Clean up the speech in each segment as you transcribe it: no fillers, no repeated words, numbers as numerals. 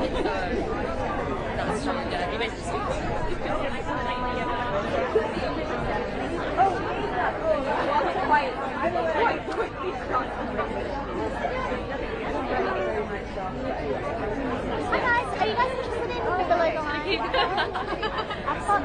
Hi guys, are you guys interested in with the logo line? Have fun.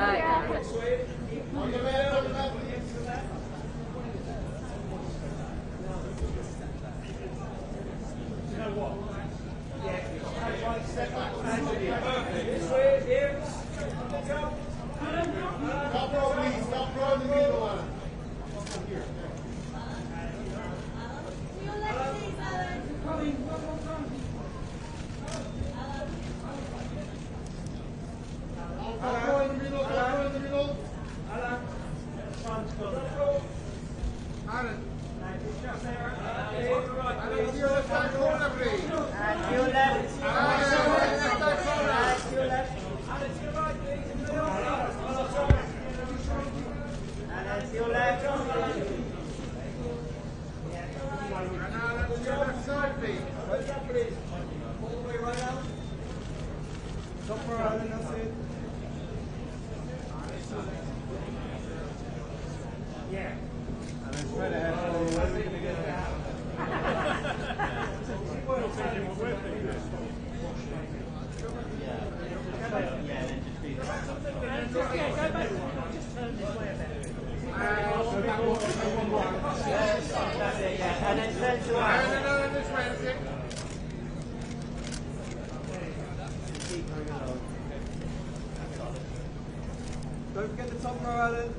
Don't forget the top row, Alan.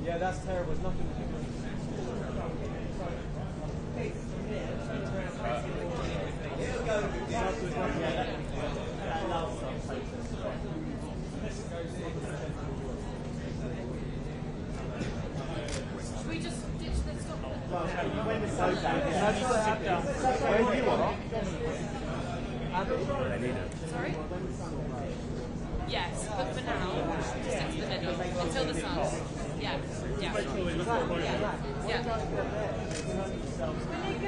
Yeah, that's terrible. It's nothing. Should we just ditch this stuff? Where do you want? Sorry? Yes, but for now, just stick to the middle until the sun. Yeah, yeah. Yeah.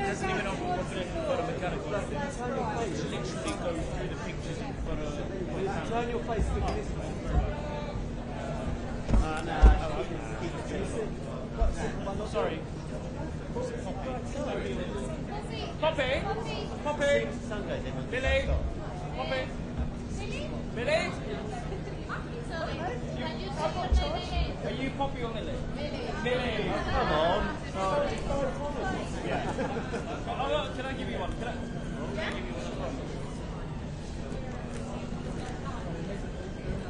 Doesn't even offer mechanical. Literally go through the pictures and Turn your face to this way. Sorry. Poppy! Poppy! Billy! Poppy! Billy? Are you Poppy or Millie? Millie! Come on! Yeah. Oh, can I give you one? Can I give you one?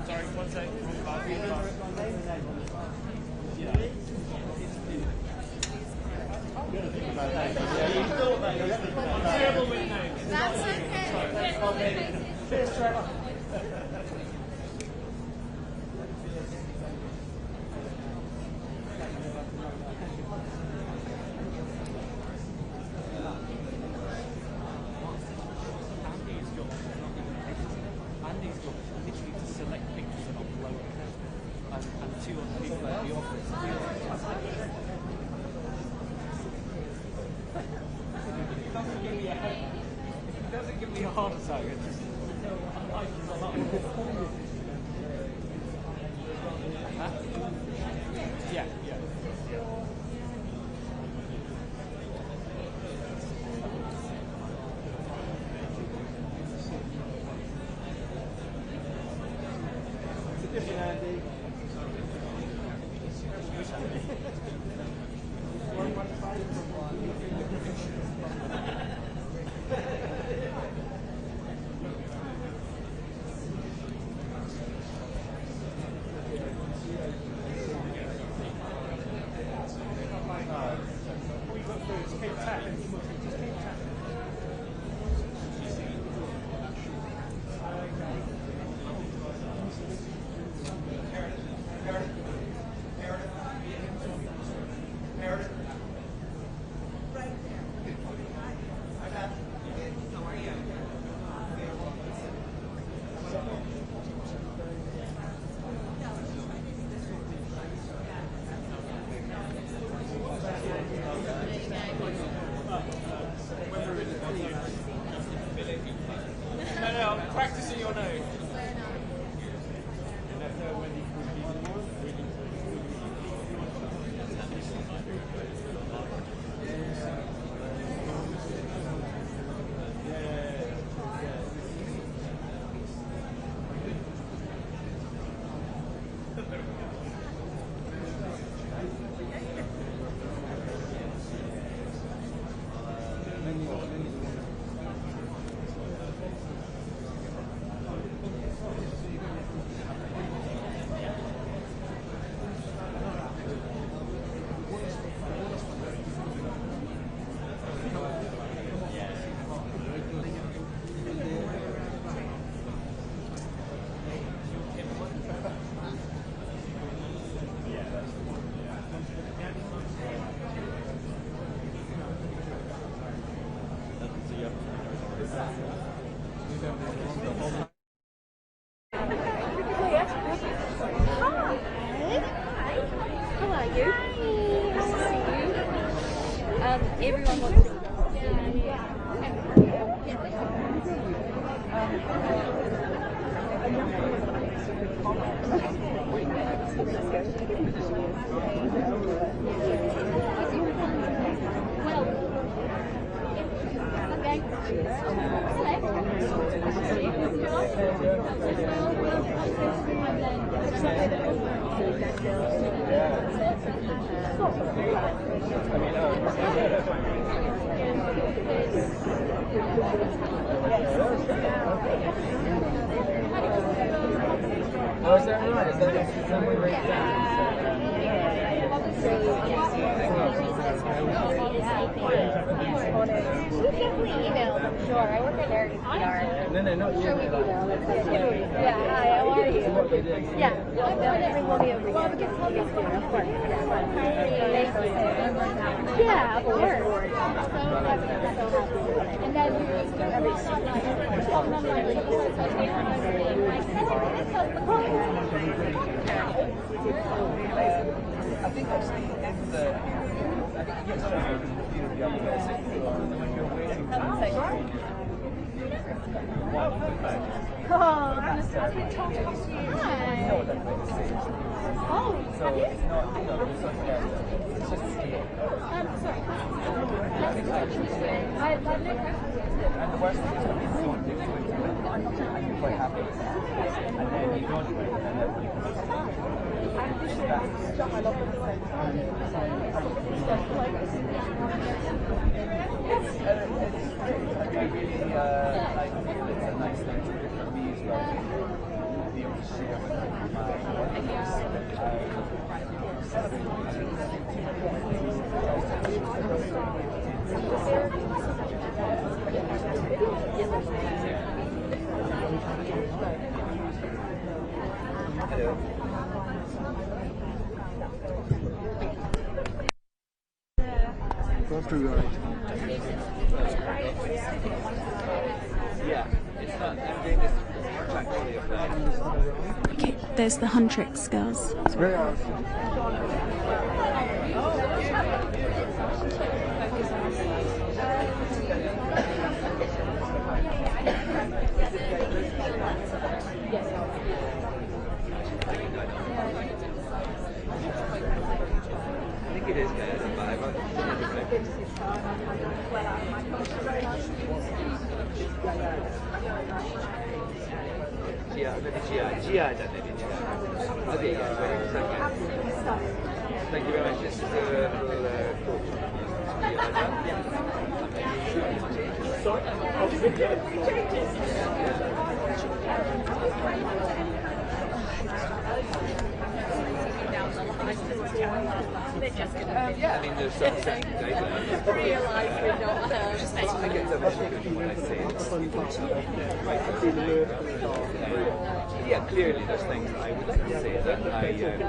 Sorry, one second. I'm terrible with names. That's okay. Cheers, Trevor. Andy's got literally to select pictures and upload them. And 200 people at the office. It doesn't give me a heart attack. It's just, I like it a lot. Huh? Yeah, yeah. Everyone wants to Oh, is that right? Is that someone right Sure, I work at Eric PR. No, not you. Sure, we do. Yeah, hi, how are you? What they did. Yeah, they'll never will be over here. Because Tommy's going, of course. Yeah, of course. So happy. And then I think actually in the I think yes, the other person when you're waiting for Oh, so it's not, it's not it's just sorry. and the worst thing is when you don't do it and you're quite happy and then you don't do it and then you it's a nice thing for me as well to be able to share with Okay, there's the Huntrix girls. It's very awesome. I think it is better than Bible. Gia. Okay, yeah, wait a second. Thank you very much. This is a little yeah, I mean, there's some guidelines. Realise we don't have. I get so much good when I say it. Yeah, clearly there's things I would like to say that I can't.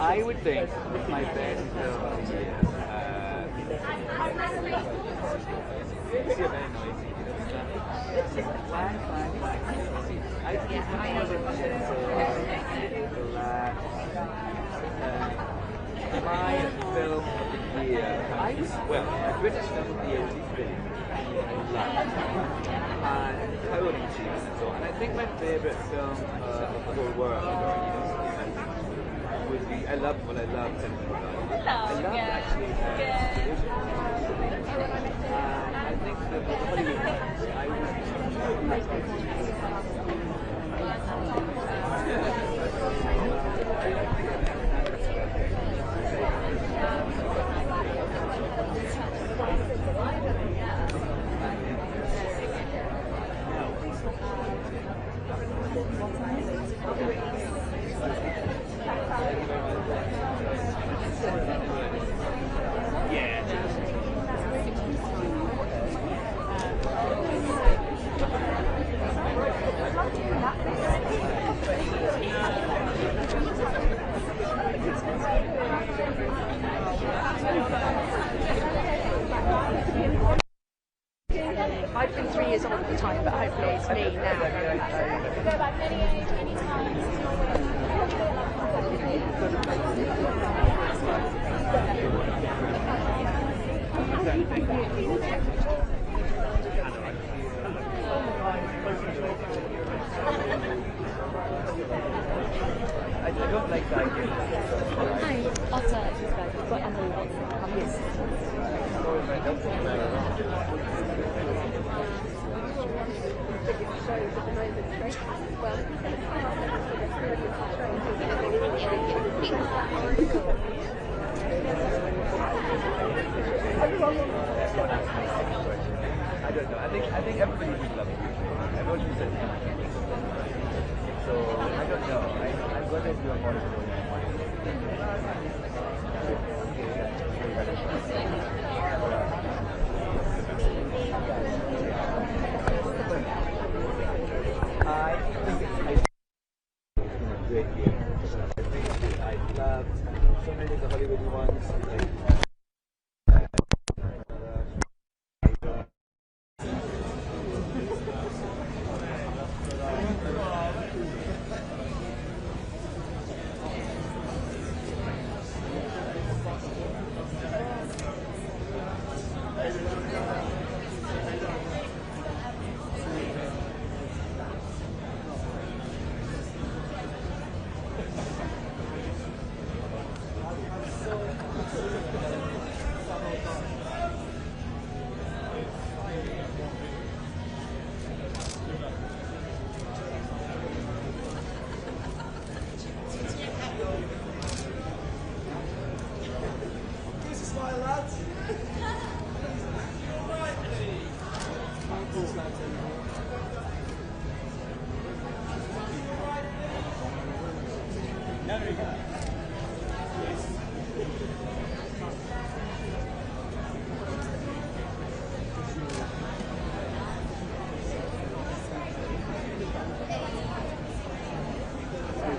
I would think my best film of the year. It's very noisy. I think I was my film of the year. My British film of the year was Equally and totally cheap and so on. And I think my favourite film of the whole world would be I love Telemundo. I love actually I think the Hollywood ones I would been 3 years old at the time, but hopefully it's me now. Go back any age, any time. I don't like the idea. Hi, Otter, you've got Emily Watson. Yes. I don't know. I think everybody would love it. Everyone should say it. So I don't know. I'm going to do a more. I think it's been a great year. I loved so many of the Hollywood ones.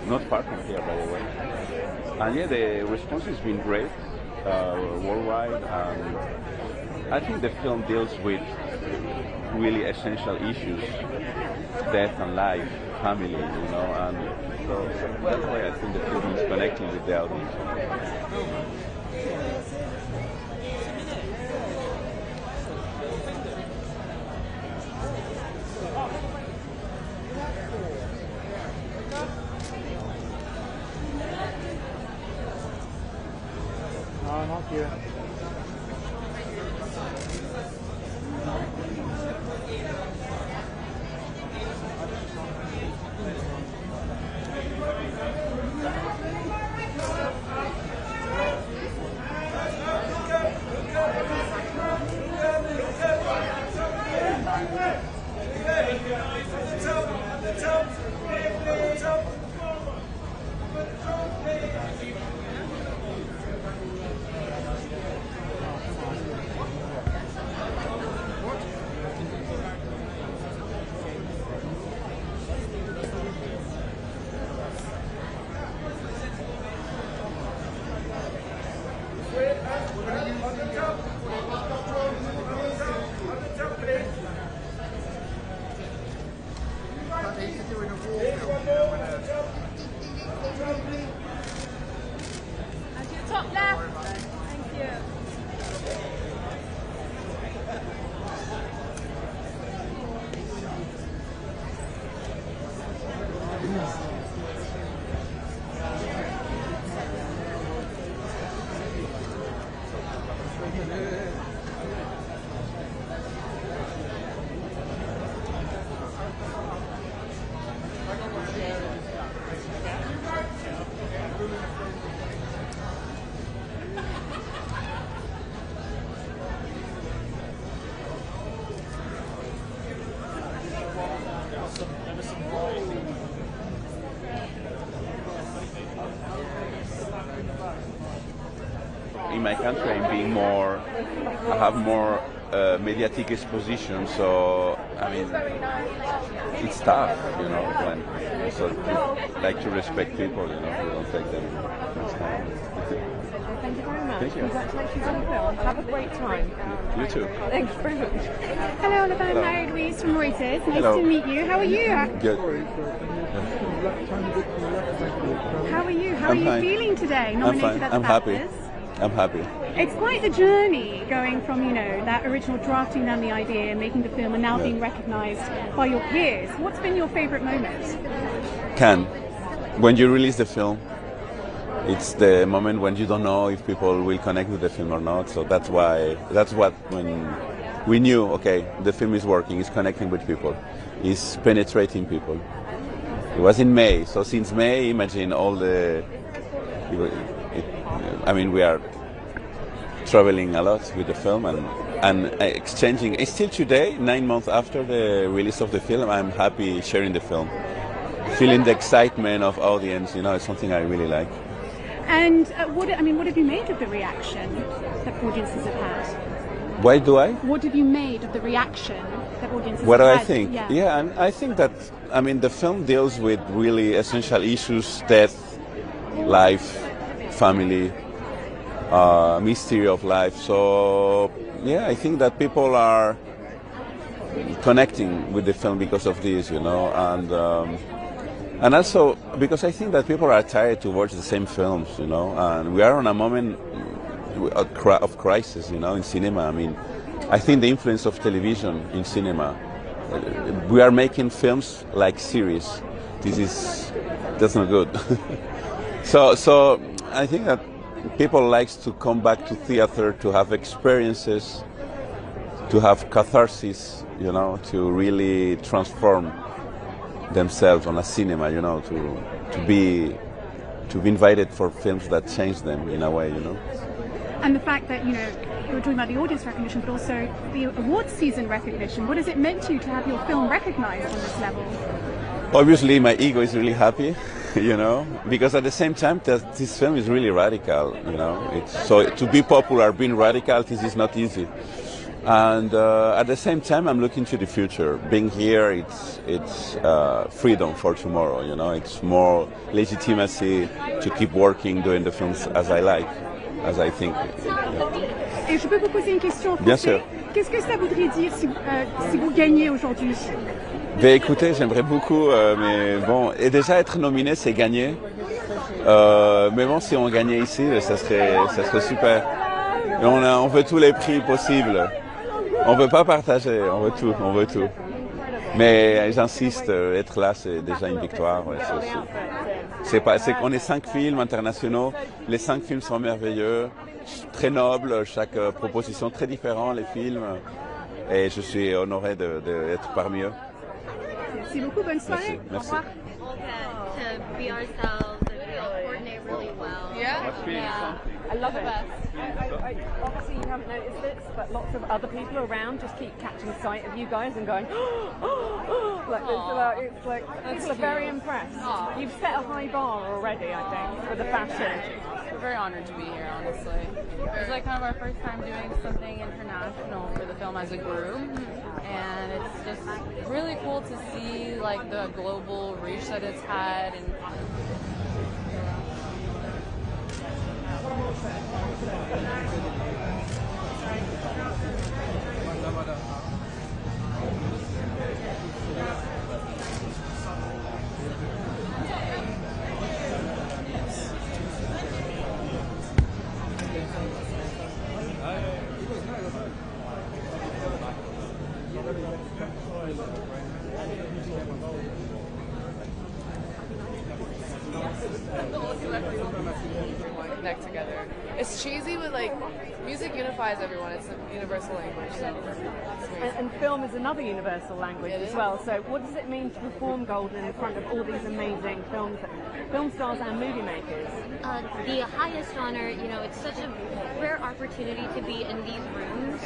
Not far from here, by the way. And yeah, the response has been great worldwide, and I think the film deals with really essential issues, death and life, family, and so that's why I think the film is connecting with the audience. No, not here. Top left. Thank you. In my country, I have more mediatic exposition, so I mean, it's tough, so like to respect people, we don't take them. Thank you very much. Yeah, Thank you. congratulations on the film. Have a great time. You too. Thanks very much. Hello, Oliver. I'm Mary Louise from Reuters. Nice Hello. to meet you. How are you? Good. How are you? How I'm are you fine. feeling today? I'm Nominated fine. at the I'm happy. BAFTAs. I'm happy. It's quite the journey going from, that original drafting down the idea, making the film, and now being recognised by your peers. What's been your favourite moment? When you release the film, it's the moment when you don't know if people will connect with the film or not. So that's what when we knew, okay, the film is working, it's connecting with people, it's penetrating people. It was in May, so since May, imagine all the. We are traveling a lot with the film and exchanging. It's still today, 9 months after the release of the film, I'm happy sharing the film. Feeling the excitement of audience, it's something I really like. And what have you made of the reaction that audiences have had? Why do I? What have you made of the reaction that audiences What do have I had? think? Yeah. And I think that, the film deals with really essential issues: death, life, family, mystery of life. So, I think that people are connecting with the film because of this, and also because I think that people are tired to watch the same films, and we are on a moment of crisis, in cinema. I think the influence of television in cinema, we are making films like series. That's not good. So I think that people like to come back to theater, to have experiences, to have catharsis, to really transform themselves on a cinema, to be invited for films that change them in a way, And the fact that, you were talking about the audience recognition, but also the awards season recognition. What has it meant to you to have your film recognized on this level? Obviously, my ego is really happy, because at the same time, this film is really radical, So to be popular, being radical, this is not easy. And at the same time, I'm looking to the future. Being here, it's freedom for tomorrow, It's more legitimacy to keep working, doing the films as I like, as I think. Et je peux vous poser une question en français? Bien sûr. Qu'est-ce que ça voudrait dire si vous gagnez aujourd'hui? Écoutez, j'aimerais beaucoup, mais bon, et déjà être nominé, c'est gagner. Mais bon, si on gagnait ici, ça serait super. Et on veut tous les prix possibles. On veut pas partager, on veut tout. Mais j'insiste, être là, c'est déjà une victoire. Ouais, on est 5 films internationaux. Les 5 films sont merveilleux, très nobles, chaque proposition très différente, les films. Et je suis honoré d'être parmi eux. Merci beaucoup, bonne soirée. Merci. Au revoir. To be ourselves and we all coordinate really well. Yeah? I love it. Obviously, you haven't noticed this, but lots of other people around just keep catching sight of you guys and going, people are very impressed. You've set a high bar already, I think, for the fashion. We're very honored to be here, honestly. It's like kind of our first time doing something international for the film as a group, and it's just really cool to see like the global reach that it's had. And connect together. It's cheesy, but like music unifies everyone. It's a universal language. So and film is another universal language as well. So what does it mean to perform Golden in front of all these amazing film stars and movie makers? The highest honor, it's such a rare opportunity to be in these rooms,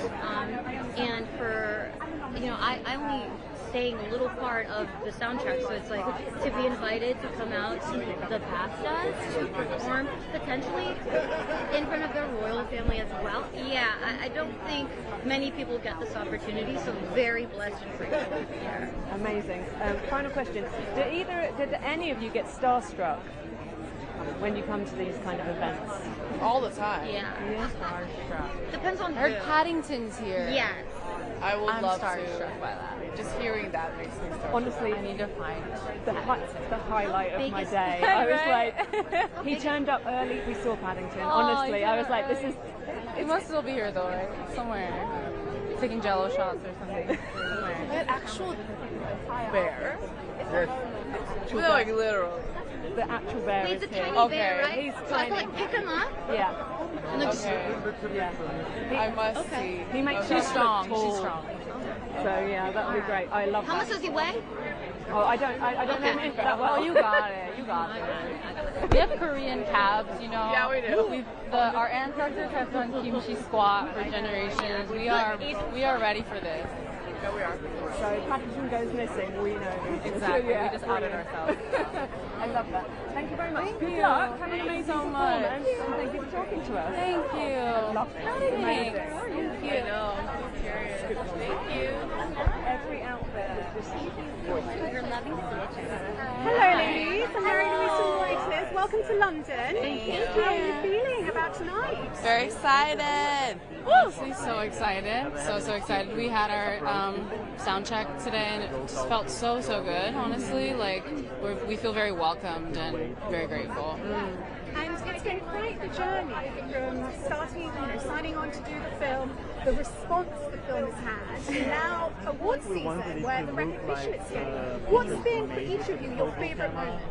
and for, I only sang a little part of the soundtrack, so it's like to be invited to come out to the BAFTAs to perform potentially in front of the royal family as well. Yeah, I don't think many people get this opportunity, so very blessed and grateful to be here. Amazing. Final question: did any of you get starstruck when you come to these kind of events? all the time. Yeah. Starstruck. Depends on I heard who. Paddington's here. Yes. I would I'm love starstruck to. by that. Just hearing that makes me starstruck. Honestly, I need to find the highlight of my Biggest- day. I was Right? like, he turned up early. We saw Paddington. Oh, Honestly, I was yeah, like, this is. It must still be here though, right? Somewhere. Taking Jello shots or something. An actual bear? Yes. No, like literal. The actual bear He's is a here. tiny Okay. bear, right? He's So I have to tiny. like pick him up. Yeah. And then just, Okay. Yeah. I must Okay. see. He makes Okay. you She's strong. look tall. She's strong. So yeah, that would be great. I love how that. much does he weigh? Oh, I don't know him that well. Oh, you got it. You got it. We have Korean cabs, you know. Yeah, we do. Our ancestors have done kimchi squat for generations. We are ready for this. Yeah, we are. So Paddington goes missing, we know. Exactly. Yeah, We just outed brilliant. ourselves. I love that. Thank you very much. Good you. luck. Have an Thank you amazing so much. performance, and thank you for talking to us. Thank you. Lovely. Thanks. Amazing. I know. I'm curious. Thank you. Every outfit is just You're loving to see each other. Hello, ladies. I'm Mary Louise from Reuters. Welcome to London. Thank you. How are you feeling about tonight? Very excited. Honestly, so excited. So excited. We had our sound check today and it just felt so good, honestly. Like, we feel very welcomed and very grateful. And it's been quite the journey from starting, signing on to do the film, the response the film has had, and now awards season where the recognition it's getting. What's been for each of you your favourite moment?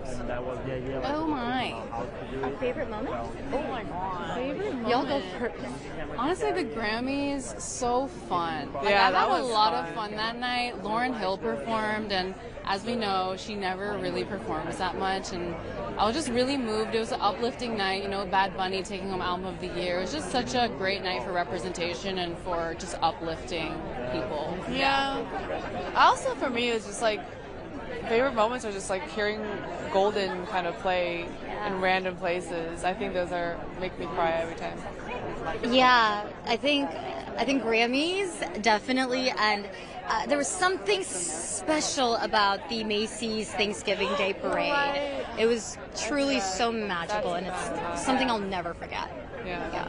Oh my. A favorite moment? Oh my god. Favorite moment. Y'all go first. Honestly, the Grammys, so fun. Like, Yeah, I that had a was lot fun. of fun that night. Lauryn Hill performed, and as we know, she never really performs that much, and I was just really moved. It was an uplifting night, Bad Bunny taking home Album of the Year. It was just such a great night for representation and for just uplifting people. Yeah. Also, for me, it's just like favorite moments are just like hearing Golden kind of play in random places. I think those make me cry every time. Yeah, I think Grammys definitely, and there was something special about the Macy's Thanksgiving Day Parade. It was truly so magical, and it's something I'll never forget. Yeah.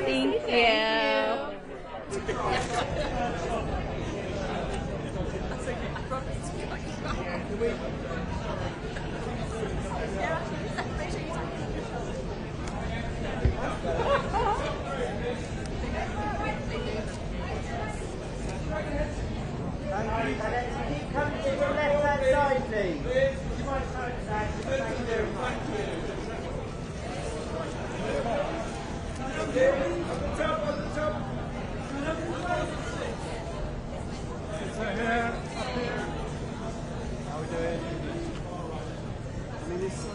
Thank you. How we doing? I mean, this.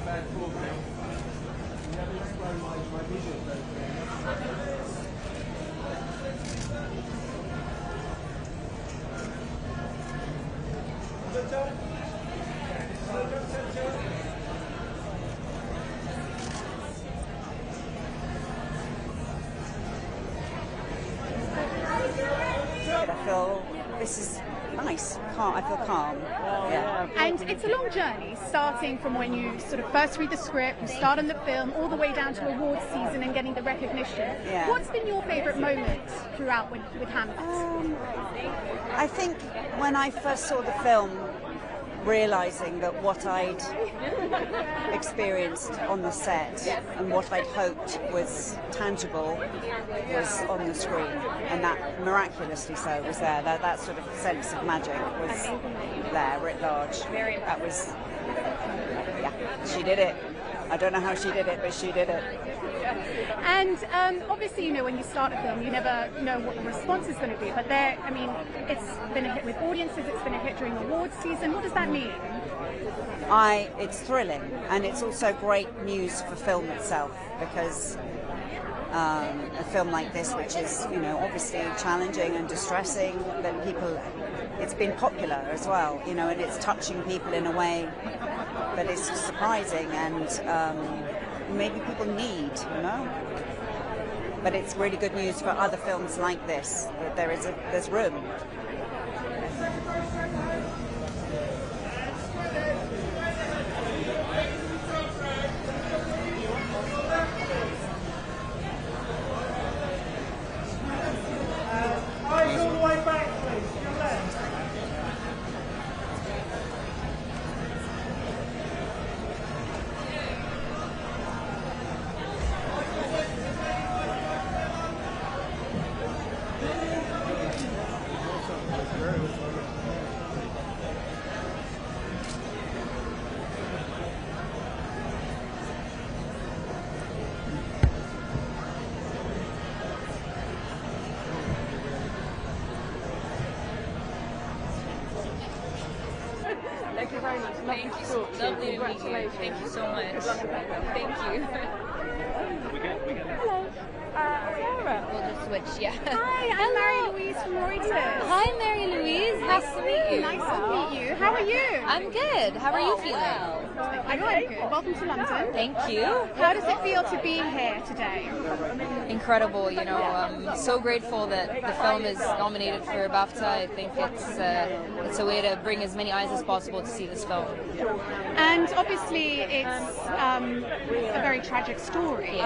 Bad talk now. You haven't explained my vision. I feel this is nice. I feel calm. Yeah. And it's a long journey, starting from when you sort of first read the script, you start on the film, all the way down to awards season and getting the recognition. Yeah. What's been your favourite moment throughout with Hamlet? I think when I first saw the film, realising that what I'd experienced on the set and what I'd hoped was tangible was on the screen, and that miraculously so was there. That sort of sense of magic was there writ large. That was, yeah, she did it. I don't know how she did it, but she did it. And obviously, when you start a film, you never know what the response is going to be. But it's been a hit with audiences. It's been a hit during awards season. What does that mean? It's thrilling, and it's also great news for film itself, because a film like this, which is obviously challenging and distressing, that it's been popular as well, and it's touching people in a way that is surprising, and maybe people need, you know. But it's really good news for other films like this, that there's room. Eyes all the way back, please. To your left. Thank you very much. Thank you. Lovely to meet you. Thank you so much. Thank you. Hello. Sarah. We'll just switch, yeah. Hi, I'm Mary Louise from Reuters. Hi, Mary Louise. Nice to meet you. Nice to meet you. How are you? I'm good. How are you feeling? I'm good. Welcome to London. Thank you. How does it feel to be here today? Incredible, you know. I'm so grateful that the film is nominated for BAFTA. I think it's a way to bring as many eyes as possible to see this film. And obviously it's a very tragic story.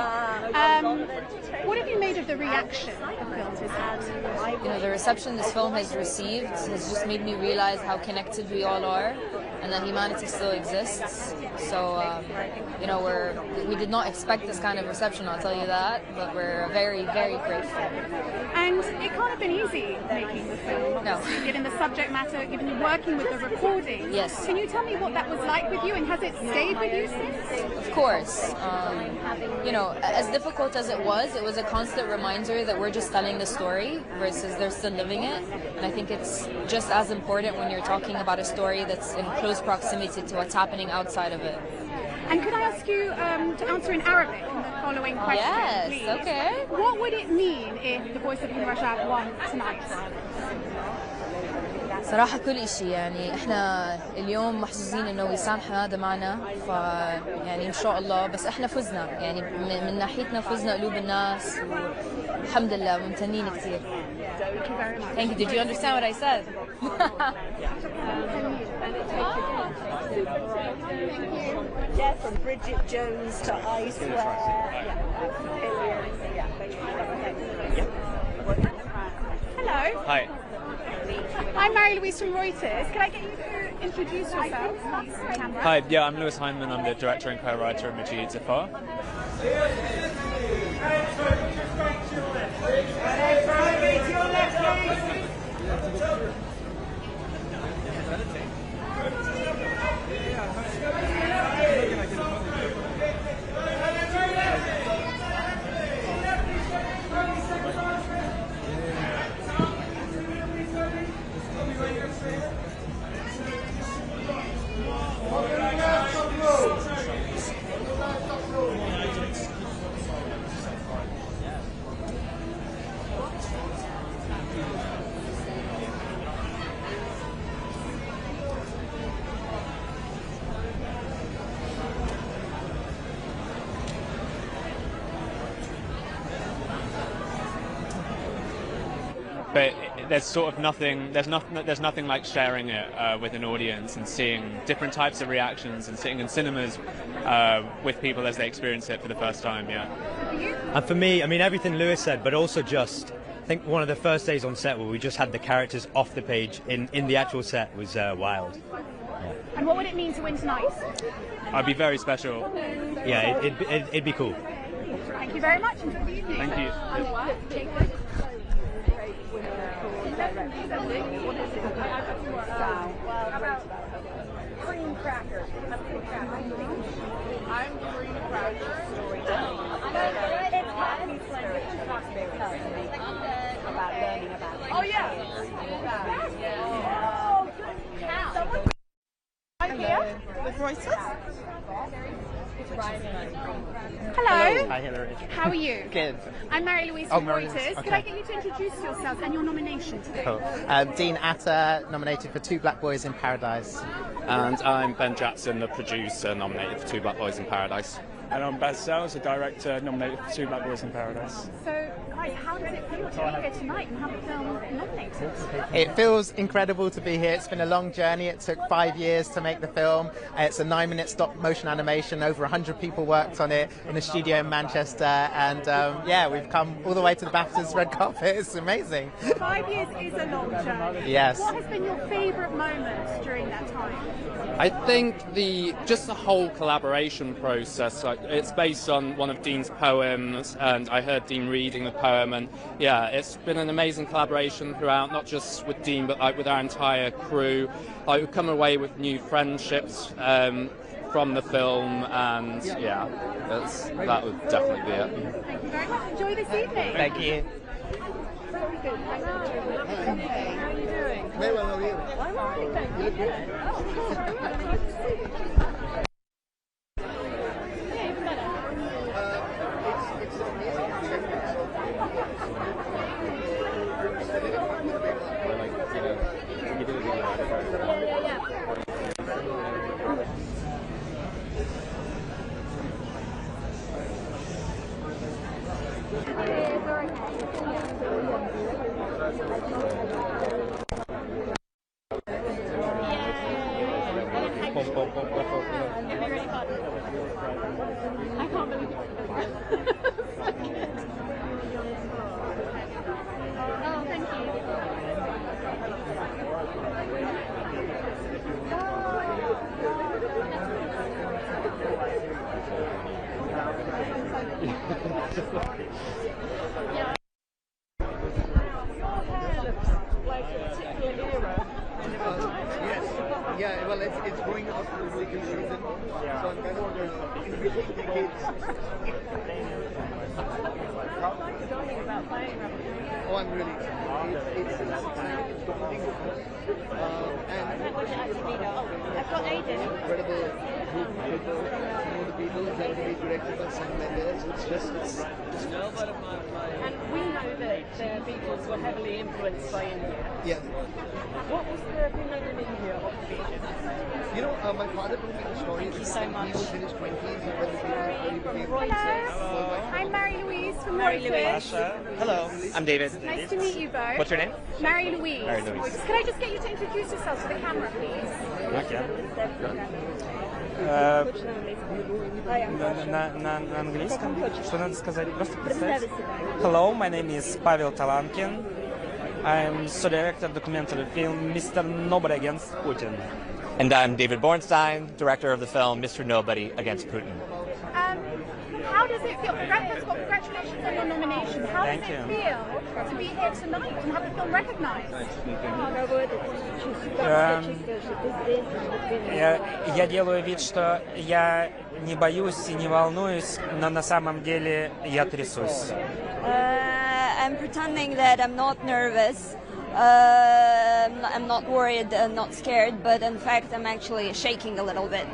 What have you made of the reaction the film has had? You know, the reception this film has received has just made me realize how connected we all are and that humanity still exists. So, you know, we did not expect this kind of reception, I'll tell you that, but we're very, very grateful. And it can't have been easy making the film, No. obviously, given the subject matter, given working with the recording. Yes. Can you tell me what that was like with you, and has it stayed with you since? Of course. You know, as difficult as it was a constant reminder that we're just telling the story versus they're still living it. And I think it's just as important when you're talking about a story that's in close proximity to what's happening outside of it. And could I ask you to answer in Arabic the following question, Yes, please? okay. What would it mean if the voice of Rajab won tonight? صراحة كل شيء يعني احنا اليوم محظوظين انه وسام حمادة معنا يعني ان شاء الله بس احنا فزنا يعني من ناحيتنا فزنا قلوب الناس والحمد لله ممتنين كثير. Thank you. Did you understand what I said? Yeah, from Bridget Jones to Icewear. Hello. Hi. I'm Mary Louise from Reuters. Can I get you to introduce yourself, please, to the camera? Hi, yeah, I'm Lewis Heineman. I'm the director and co-writer of Majid Zafar. But there's sort of nothing. There's nothing like sharing it with an audience and seeing different types of reactions and sitting in cinemas with people as they experience it for the first time. Yeah. And for me, I mean everything Lewis said, but also just I think one of the first days on set where we just had the characters off the page in the actual set was wild. Yeah. And what would it mean to win tonight? I'd be very special. Yeah, it'd be cool. Thank you very much. Enjoy the evening. Thank you. Cream crackers. I'm cream crackers. About learning about. Oh yeah. Oh, good cow. I'm here with Reuters. Hello. Hi, Hillary. How are you? Good. I'm Mary Louise Oh, from Mary Reuters. Louise, Could I get you to introduce yourself and your nomination today? Cool. Dean Atta, nominated for Two Black Boys in Paradise. And I'm Ben Jackson, the producer, nominated for Two Black Boys in Paradise. and on Best Sales, a director nominated for 2 Black Boys in Paradise. So, guys, how does it feel to be here tonight and have the film nominated? It feels incredible to be here. It's been a long journey. It took 5 years to make the film. It's a 9-minute stop motion animation. Over 100 people worked on it in a studio in Manchester, and yeah, we've come all the way to the BAFTA's red carpet. It's amazing. 5 years is a long journey. Yes. What has been your favourite moment during that time? I think just the whole collaboration process. Like, it's based on one of Dean's poems, and I heard Dean reading the poem, and yeah, it's been an amazing collaboration throughout, not just with Dean, but like with our entire crew. Like, we've come away with new friendships from the film, and yeah, that would definitely be it. Thank you very much. Enjoy this evening. Thank you. Very good. How are you doing? Very well, how are you? I'm all right, thank you. Oh, very well. Nice to see you. Yeah, even better. It's I can't believe it. Oh, thank you. Yeah. Like a particular era. Yes. Yeah, well, it's going up to the political season, so I'm kind of envisioning the kids. About playing Oh, I'm really excited. It's daunting. And I've got Aiden. Incredible group of people, some of the people, generally directed by Sam Mendes. It's just And we know that the Beatles were heavily influenced by India. yeah. What was the opinion in India of the Beatles? You know, my father told me the story. Thank you so much. He was in his 20s when the Beatles became Hello. I'm Mary Louise from Reuters. Hello, I'm David. Nice to meet you both. What's your name? Mary Louise. Mary Louise. Can I just get you to introduce yourself to the camera, please? На английском? Что надо сказать? Просто представить. Hello, my name is Pavel Talankin. I'm co-director of documentary film Mr. Nobody Against Putin. And I'm David Bornstein, director of the film Mr. Nobody Against Putin. How does it feel? Congratulations on your nomination. How does it feel to be here tonight and have the film recognized? Я делаю вид, что я не боюсь и не волнуюсь, но на самом деле я трясусь. I'm pretending that I'm not nervous. I'm not worried and not scared, but in fact I'm actually shaking a little bit.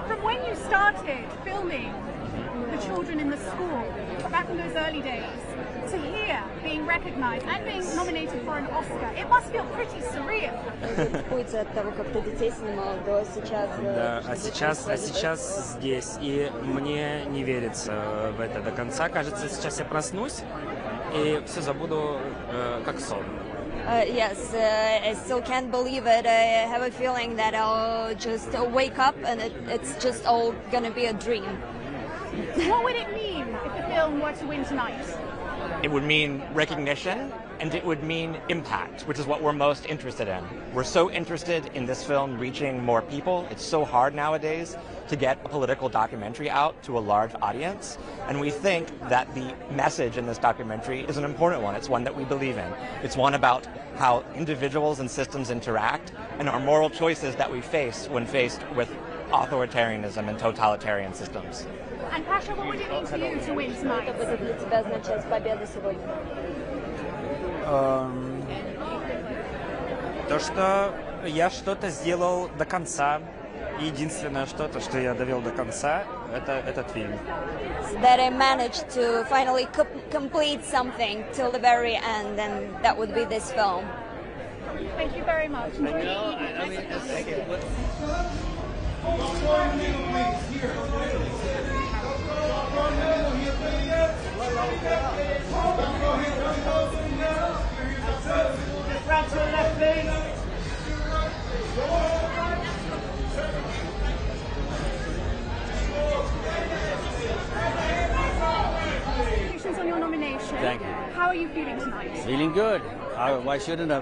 From when you started filming the children in the school, back in those early days, to here being recognized and being nominated for an Oscar, it must feel pretty surreal. Да, а сейчас здесь, и мне не верится в это до конца. Кажется, сейчас я проснусь и все забуду как сон. Yes, I still can't believe it. I have a feeling that I'll just wake up and it's just all gonna be a dream. What would it mean if the film were to win tonight? It would mean recognition, and it would mean impact, which is what we're most interested in. We're so interested in this film reaching more people. It's so hard nowadays to get a political documentary out to a large audience, and we think that the message in this documentary is an important one. It's one that we believe in. It's one about how individuals and systems interact and our moral choices that we face when faced with authoritarianism and totalitarian systems. And Pasha, what would it mean to you to win tonight? То, что я что-то сделал до конца. Единственное что-то, что я довел до конца, это этот фильм. That I managed to finally complete something till the very end, and that would be this film. Thank you very much. Enjoy the evening. Congratulations on your nomination. Thank you. How are you feeling tonight? Feeling good. Why shouldn't I?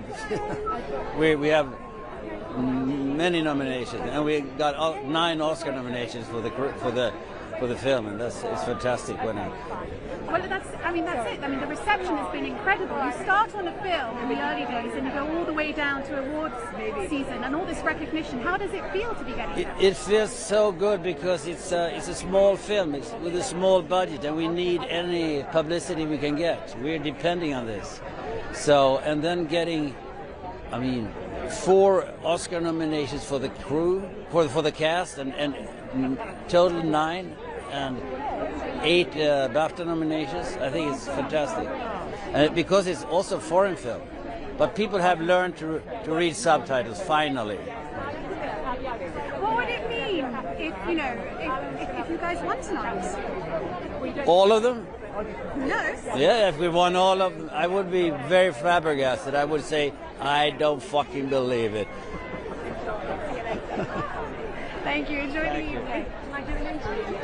we have many nominations, and we got 9 Oscar nominations for the film, and it's fantastic. Well, that's it. I mean, the reception has been incredible. You start on a film in the early days, and you go all the way down to awards season, and all this recognition. How does it feel to be getting that? It feels so good because it's a small film. It's with a small budget, and we need any publicity we can get. We're depending on this. So, and then getting, 4 Oscar nominations for the crew, for the cast, and total 9, and 8 BAFTA nominations. I think it's fantastic, and because it's also a foreign film, but people have learned to read subtitles finally. What would it mean if you guys won tonight? All of them? No. Yeah, if we won all of them, I would be very flabbergasted. I would say, I don't fucking believe it. Thank you. Enjoy the evening. Am I doing an interview?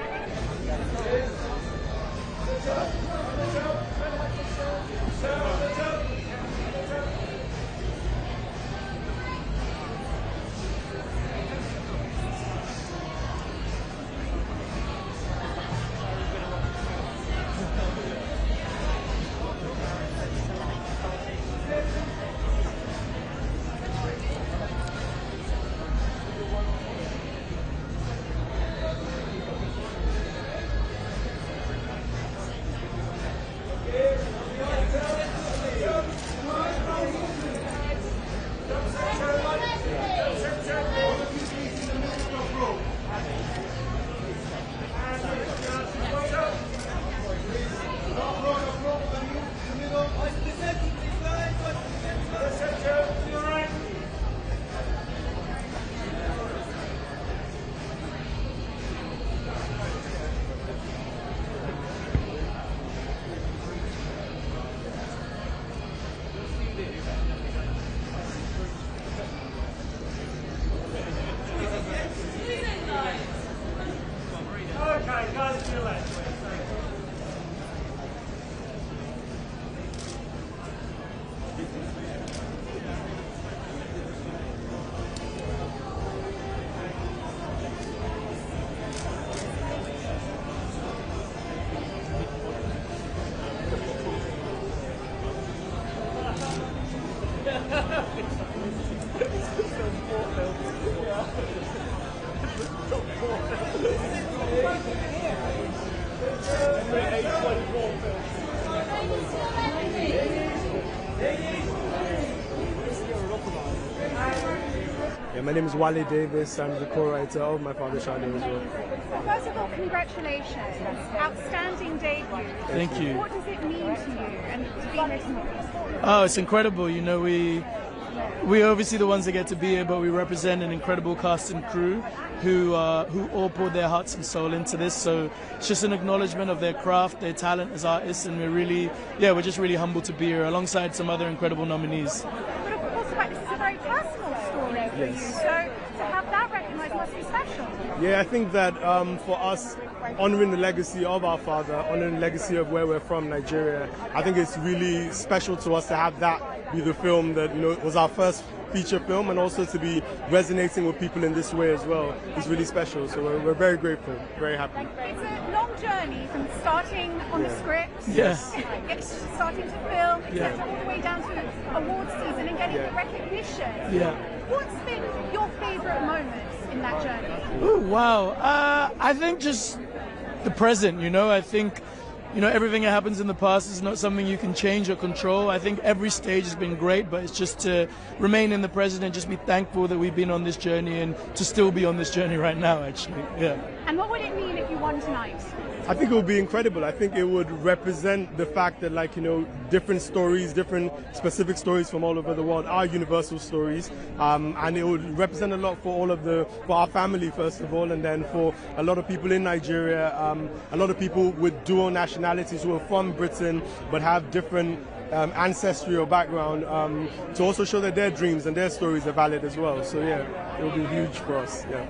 Yeah, my name is Wale Davis. I'm the co-writer of My Father Shadi as well. First of all, congratulations. Outstanding debut. Thank you. What does it mean to you and to be here tonight? Oh, it's incredible. You know, we're obviously the ones that get to be here, but we represent an incredible cast and crew who all poured their hearts and soul into this. So it's just an acknowledgement of their craft, their talent as artists, and we're just really humbled to be here alongside some other incredible nominees. But of course, this is a very personal story for you. So to have that recognised must be special. Yeah, I think that for us, honouring the legacy of our father, honouring the legacy of where we're from, Nigeria, I think it's really special to us to have that be the film that was our first feature film, and also to be resonating with people in this way as well is really special. So we're very grateful, very happy. It's a long journey from starting on the script, starting to film, etc., all the way down to awards season and getting the recognition. Yeah. What's been your favourite moments in that journey? Oh, wow. I think just the present, I think everything that happens in the past is not something you can change or control. I think every stage has been great, but it's just to remain in the present and just be thankful that we've been on this journey and to still be on this journey right now, actually. Yeah. And what would it mean if you won tonight? I think it would be incredible. I think it would represent the fact that, like, you know, different stories, different specific stories from all over the world are universal stories, and it would represent a lot for our family, first of all, and then for a lot of people in Nigeria, a lot of people with dual nationalities who are from Britain but have different ancestry or background, to also show that their dreams and their stories are valid as well. So yeah, it will be huge for us. Yeah.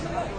Thank you.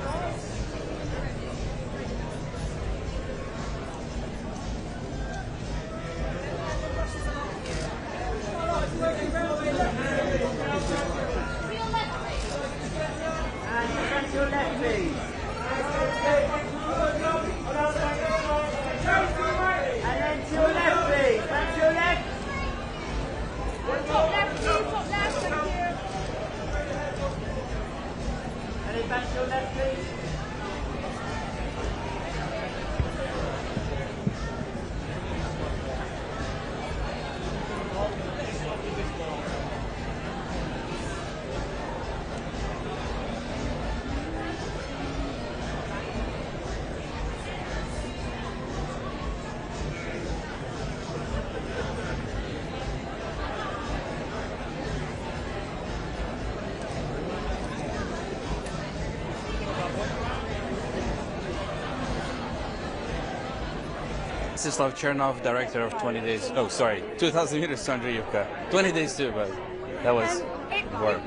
Mstislav Chernov, director of 20 Days. Oh, sorry, 2000 Meters to Andreevka. 20 Days too, but that was before.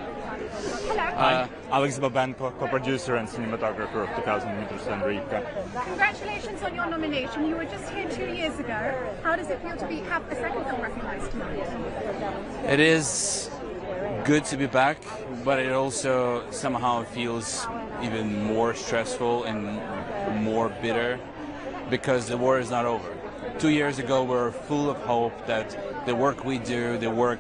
Alex Babenko, co-producer and cinematographer of 2000 Meters to Andreevka. Congratulations on your nomination. You were just here 2 years ago. How does it feel to have a second film recognized tonight? It is good to be back, but it also somehow feels even more stressful and more bitter because the war is not over. 2 years ago, we were full of hope that the work we do, the work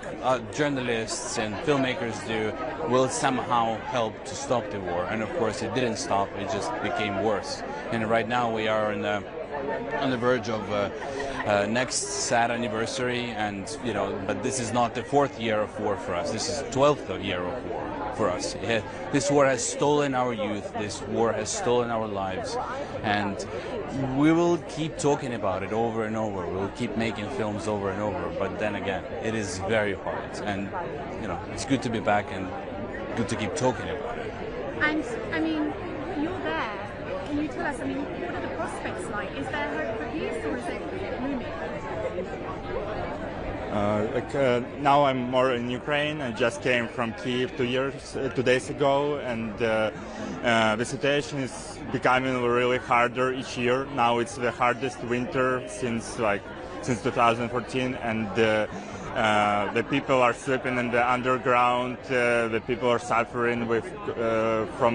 journalists and filmmakers do, will somehow help to stop the war. And of course, it didn't stop; it just became worse. And right now, we are on the verge of next sad anniversary, and but this is not the 4th year of war for us. This is the 12th year of war for us. This war has stolen our youth. This war has stolen our lives, and we will keep talking about it over and over. We'll keep making films over and over. But then again, it is very hard, and it's good to be back and good to keep talking about it. And I mean, you're there. Can you tell us? I mean, what are the prospects like? Is there hope for peace, or is it gloomy? Now I'm more in Ukraine. I just came from Kyiv 2 days ago, and the situation is becoming really harder each year. Now it's the hardest winter since 2014, and the people are sleeping in the underground. The people are suffering from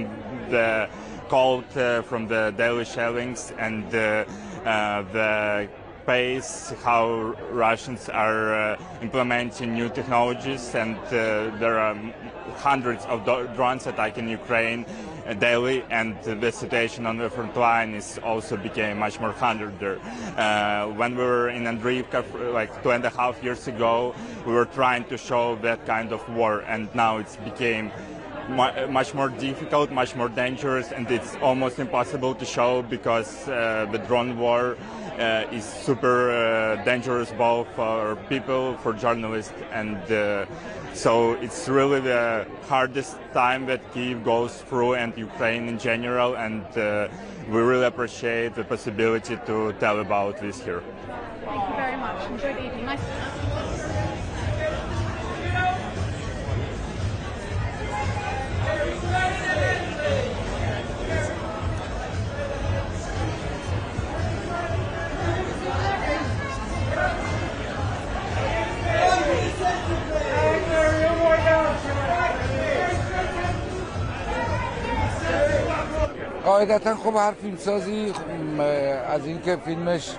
the cold, from the daily shellings, and the pace how Russians are implementing new technologies, and there are hundreds of drones attacking Ukraine daily, and the situation on the front line is also became much more harder. When we were in Andreevka like 2.5 years ago, we were trying to show that kind of war, and now it's became much more difficult, much more dangerous, and it's almost impossible to show because the drone war is super dangerous both for people, for journalists, and so it's really the hardest time that Kyiv goes through, and Ukraine in general, and we really appreciate the possibility to tell about this here. Thank you very much. Enjoy the evening. Nice. قاعدتا خب هر فیلمسازی از اینکه فیلمش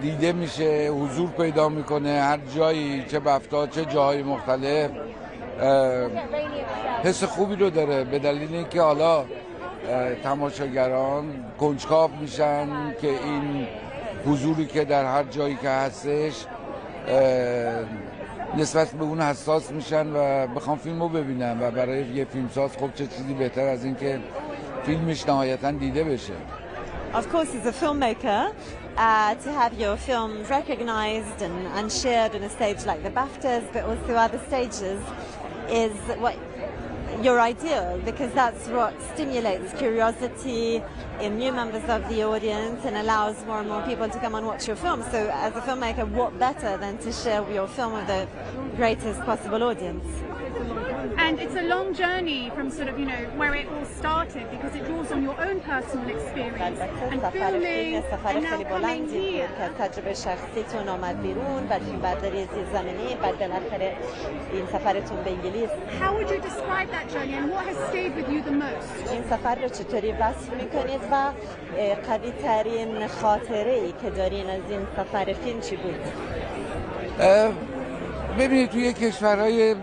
دیده میشه، حضور پیدا میکنه هر جایی، چه بفتا چه جاهای مختلف، حس خوبی رو داره، به دلیل اینکه حالا تماشاگران کنجکاو میشن که این حضوری که در هر جایی که هستش نسبت به اون حساس میشن و بخوام فیلمو ببینن، و برای یه فیلمساز خب چه چیزی بهتر از این که فیلمش نهایتاً دیده بشه. Of course, as a filmmaker, to have your film recognized and shared on a stage like the BAFTAs, but also other stages, is what your ideal, because that's what stimulates curiosity in new members of the audience and allows more and more people to come and watch your film. So as a filmmaker, what better than to share your film with the greatest possible audience? And it's a long journey from sort of, where it all started, because it draws on your own personal experience and filming and now coming here. تجربه شخصیتون آمد بیرون، بعد فیلمبرداری زیرزمینی، بعد بالاخره این سفرتون به انگلیس. How would you describe that journey and what has stayed with you the most? این سفر رو چطوری وصف میکنید و قوی ترین خاطره ای که دارین از این سفر فیلم چی بود؟ ببینید توی کشورهای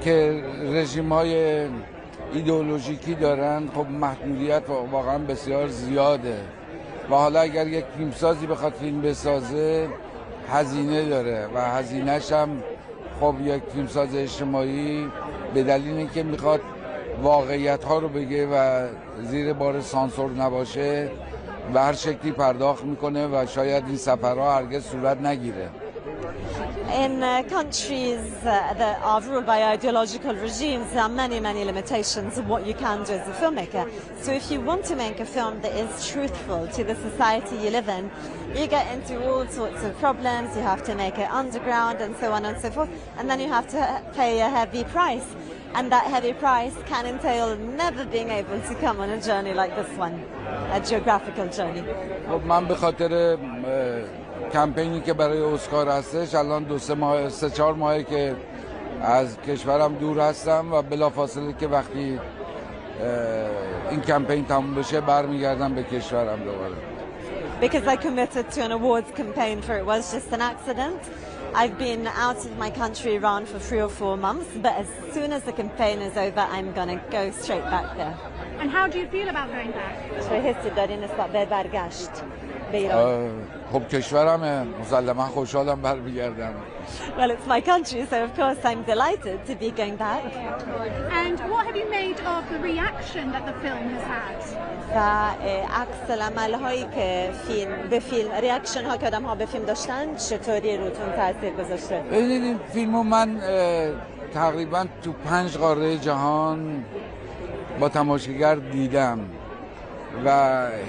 که رژیم‌های ایدئولوژیکی دارن خب محدودیت واقعا بسیار زیاده، و حالا اگر یک فیلمسازی بخواد فیلم بسازه هزینه داره، و هزینه‌ش هم خب یک فیلمساز اجتماعی به دلیل اینکه میخواد واقعیت‌ها رو بگه و زیر بار سانسور نباشه به هر شکلی پرداخت میکنه و شاید این سفرها هرگز صورت نگیره. in countries that are ruled by ideological regimes, there are many, many limitations of what you can do as a filmmaker. So if you want to make a film that is truthful to the society you live in, you get into all sorts of problems. You have to make it underground and so on and so forth, and then you have to pay a heavy price. And that heavy price can entail never being able to come on a journey like this one, a geographical journey. من به خاطر کمپینی که برای اسکار هستش الان 2-3 ماهه که از کشورم دور هستم و بلافاصله که وقتی این کمپین تموم بشه برمیگردم به کشورم دوباره. Because I committed to an awards campaign for It Was Just an Accident. I've been out of my country around for 3 or 4 months, but as soon as the campaign is over, I'm going to go straight back there. And how do you feel about going back? چه حسی داری نسبت به برگشت به ایران؟ خب کشورمه، مسلما خوشحالم برمیگردم. Well, it's my country, so of course I'm delighted to be going back. And what have you made of the reaction that the film has had? و عکس العمل هایی که به فیلم ریاکشن ها که آدم ها به فیلم داشتن چطوری روتون تاثیر گذاشته؟ ببینید این فیلمو من تقریبا تو 5 قاره جهان با تماشاگر دیدم و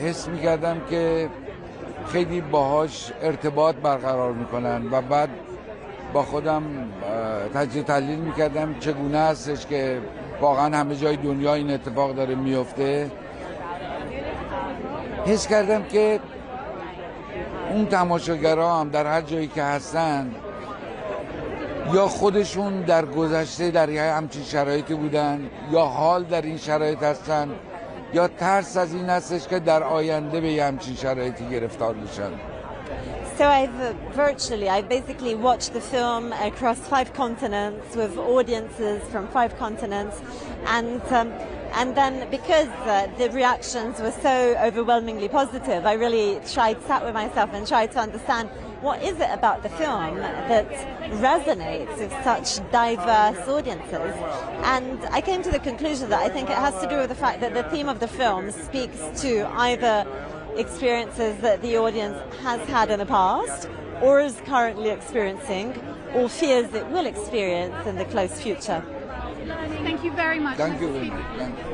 حس می‌کردم که خیلی باهاش ارتباط برقرار میکنن و بعد با خودم تجزیه تحلیل میکردم چگونه هستش که واقعا همه جای دنیا این اتفاق داره میفته. حس کردم که اون تماشاگرها هم در هر جایی که هستن یا خودشون در گذشته در همچین شرایطی بودن یا حال در این شرایط هستن یا ترس از این هستش که در آینده به همچین شرایطی گرفتار بشن. So I've basically watched the film across 5 continents with audiences from 5 continents, and then because the reactions were so overwhelmingly positive, I really sat with myself and tried to understand what is it about the film that resonates with such diverse audiences. And I came to the conclusion that I think it has to do with the fact that the theme of the film speaks to either experiences that the audience has had in the past or is currently experiencing or fears it will experience in the close future. Thank you very much. Thank you very much. Thank you.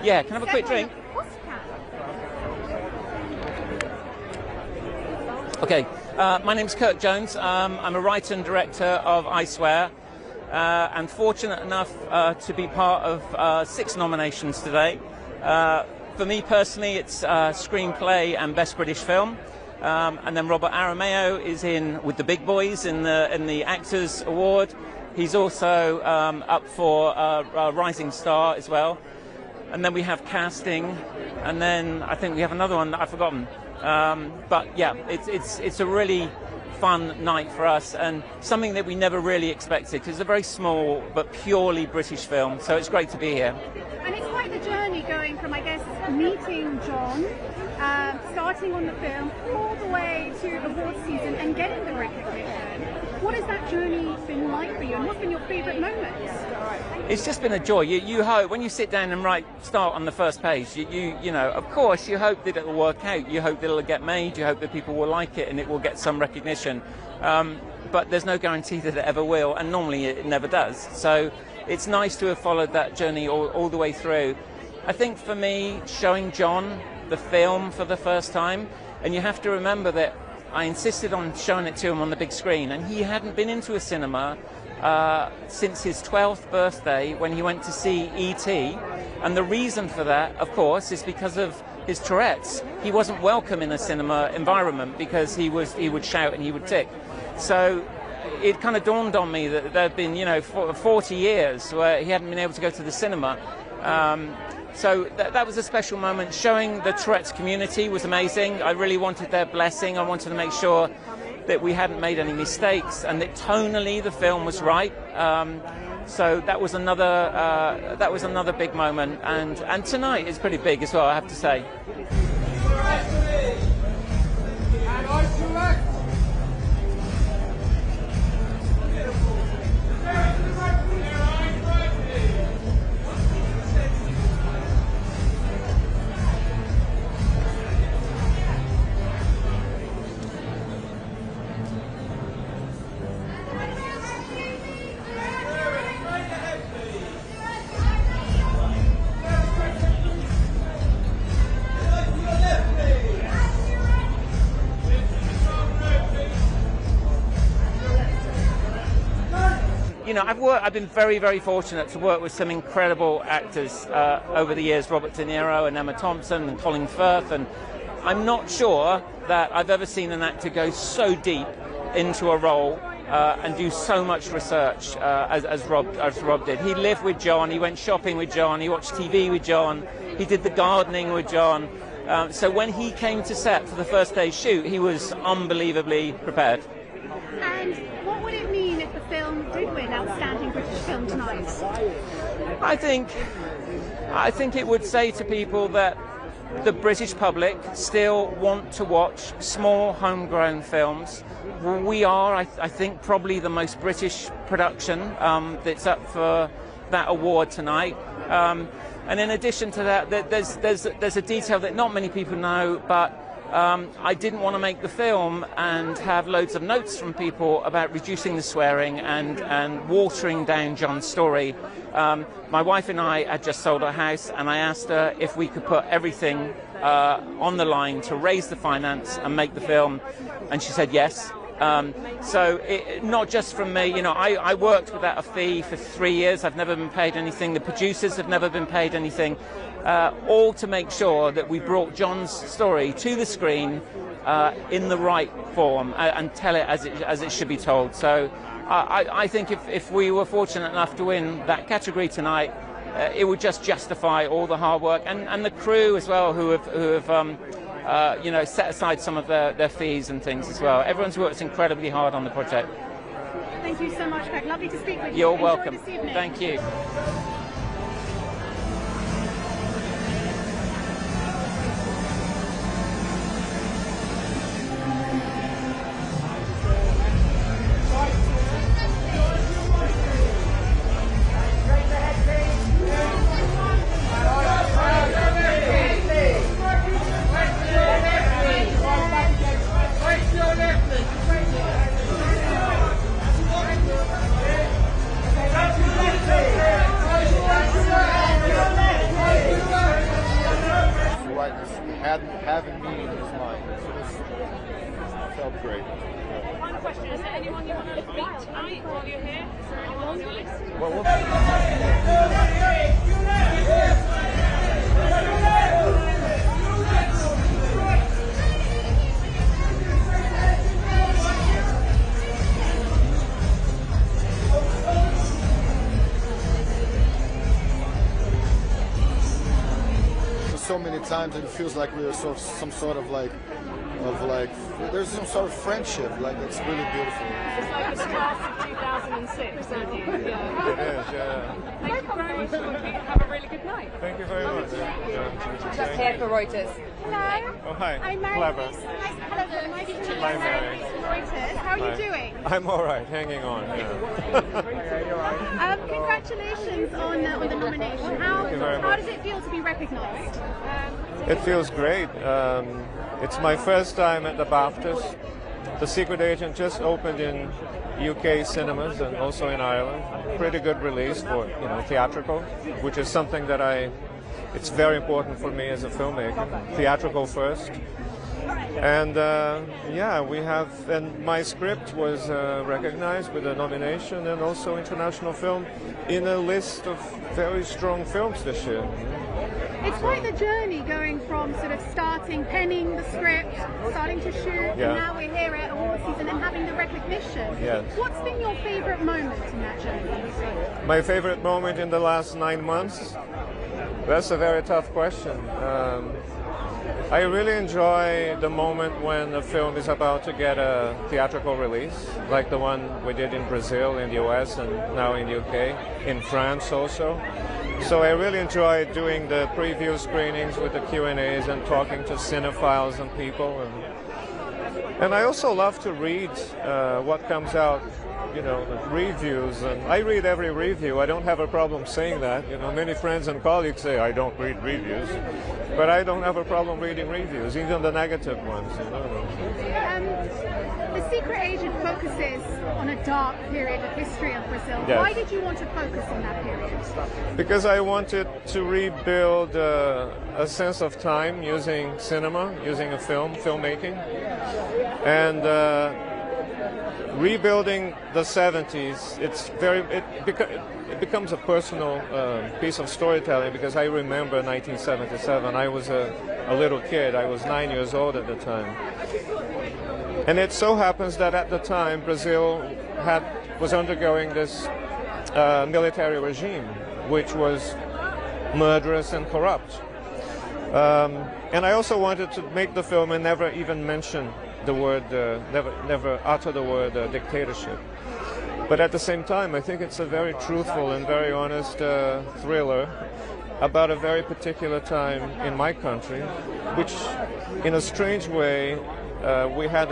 Yeah, can I have a quick drink? Okay, my name's Kirk Jones. I'm a writer and director of I Swear, and fortunate enough to be part of 6 nominations today. For me personally, it's screenplay and best British film, and then Robert Arameo is in with the big boys in the Actors Award. He's also up for Rising Star as well. And then we have casting, and then I think we have another one that I've forgotten. But yeah, it's a really fun night for us, and something that we never really expected, because it's a very small but purely British film, so it's great to be here. And it's quite the journey going from, I guess, meeting John, starting on the film, all the way to award season and getting the recognition. What has that journey been like for you, and what's been your favourite moments? It's just been a joy. You hope when you sit down and start on the first page. You know, of course, you hope that it'll work out. You hope that it'll get made. You hope that people will like it and it will get some recognition. But there's no guarantee that it ever will, and normally it never does. So it's nice to have followed that journey all the way through. I think for me, showing John the film for the first time, And you have to remember that I insisted on showing it to him on the big screen, and he hadn't been into a cinema since his 12th birthday when he went to see E.T. And the reason for that, of course, is because of his Tourette's. He wasn't welcome in a cinema environment because he would shout and he would tick. So it kind of dawned on me that there had been, 40 years where he hadn't been able to go to the cinema. So that was a special moment. Showing the Tourette's community was amazing. I really wanted their blessing. I wanted to make sure that we hadn't made any mistakes and that tonally the film was right. So that was another big moment. And tonight is pretty big as well, I have to say. I've been very, very fortunate to work with some incredible actors over the years, Robert De Niro and Emma Thompson and Colin Firth, and I'm not sure that I've ever seen an actor go so deep into a role and do so much research as Rob did. He lived with John, he went shopping with John, he watched TV with John, he did the gardening with John. So when he came to set for the first day's shoot, he was unbelievably prepared. And what would it mean if the film did win Outstanding British Film tonight? I think it would say to people that the British public still want to watch small homegrown films. We are, I think, probably the most British production that's up for that award tonight. And in addition to that, there's a detail that not many people know, but I didn't want to make the film and have loads of notes from people about reducing the swearing and watering down John's story. My wife and I had just sold our house, and I asked her if we could put everything on the line to raise the finance and make the film, and she said yes. So not just from me, I worked without a fee for 3 years. I've never been paid anything. The producers have never been paid anything. All to make sure that we brought John's story to the screen in the right form and tell it as it should be told. So I think if we were fortunate enough to win that category tonight, it would just justify all the hard work and the crew as well, who have set aside some of their fees and things as well. Everyone's worked incredibly hard on the project. Thank you so much, Craig. Lovely to speak with you. You're Enjoy welcome. this evening. Thank you. Having me in his mind. It felt great. One question, is there anyone you want to meet tonight while you're here? Is there anyone on your list? So many times and it feels like we're sort of some sort of like there's some sort of friendship, like it's really beautiful. It's like the class of 2006, aren't you? Yeah. It is, yeah. Thank you very much. Have a really good night. Thank you very much. Just here for Reuters. Hello. Oh, hi. I'm Mary. Clever. Hello, nice to meet you. Hi, Mary. Reuters. How are you doing? I'm all right, hanging on. Yeah. Congratulations on the nomination. How does it feel to be recognised? It feels great. It's my first time at the BAFTAs. The Secret Agent just opened in UK cinemas and also in Ireland. Pretty good release for theatrical, which is something that it's very important for me as a filmmaker. Theatrical first. And yeah, we have, and my script was recognized with a nomination and also international film in a list of very strong films this year. It's quite the journey going from sort of starting, penning the script, starting to shoot, and now we're here at award season and having the recognition. Yes. What's been your favourite moment in that journey? My favorite moment in the last 9 months? That's a very tough question. I really enjoy the moment when a film is about to get a theatrical release, like the one we did in Brazil, in the US, and now in the UK, in France also. So I really enjoy doing the preview screenings with the Q&As and talking to cinephiles and people. And I also love to read what comes out, you know, the reviews. And I read every review. I don't have a problem saying that. You know, many friends and colleagues say I don't read reviews, but I don't have a problem reading reviews, even the negative ones. You know. The Secret Agent focuses on a dark period of history of Brazil. Yes. Why did you want to focus on that period? Because I wanted to rebuild a sense of time using cinema, using a filmmaking, and rebuilding the 70s. It becomes a personal piece of storytelling because I remember 1977. I was a little kid. I was 9 years old at the time. And it so happens that at the time Brazil was undergoing this military regime, which was murderous and corrupt. And I also wanted to make the film and never even mention the word, never utter the word dictatorship. But at the same time, I think it's a very truthful and very honest thriller about a very particular time in my country, which in a strange way, we had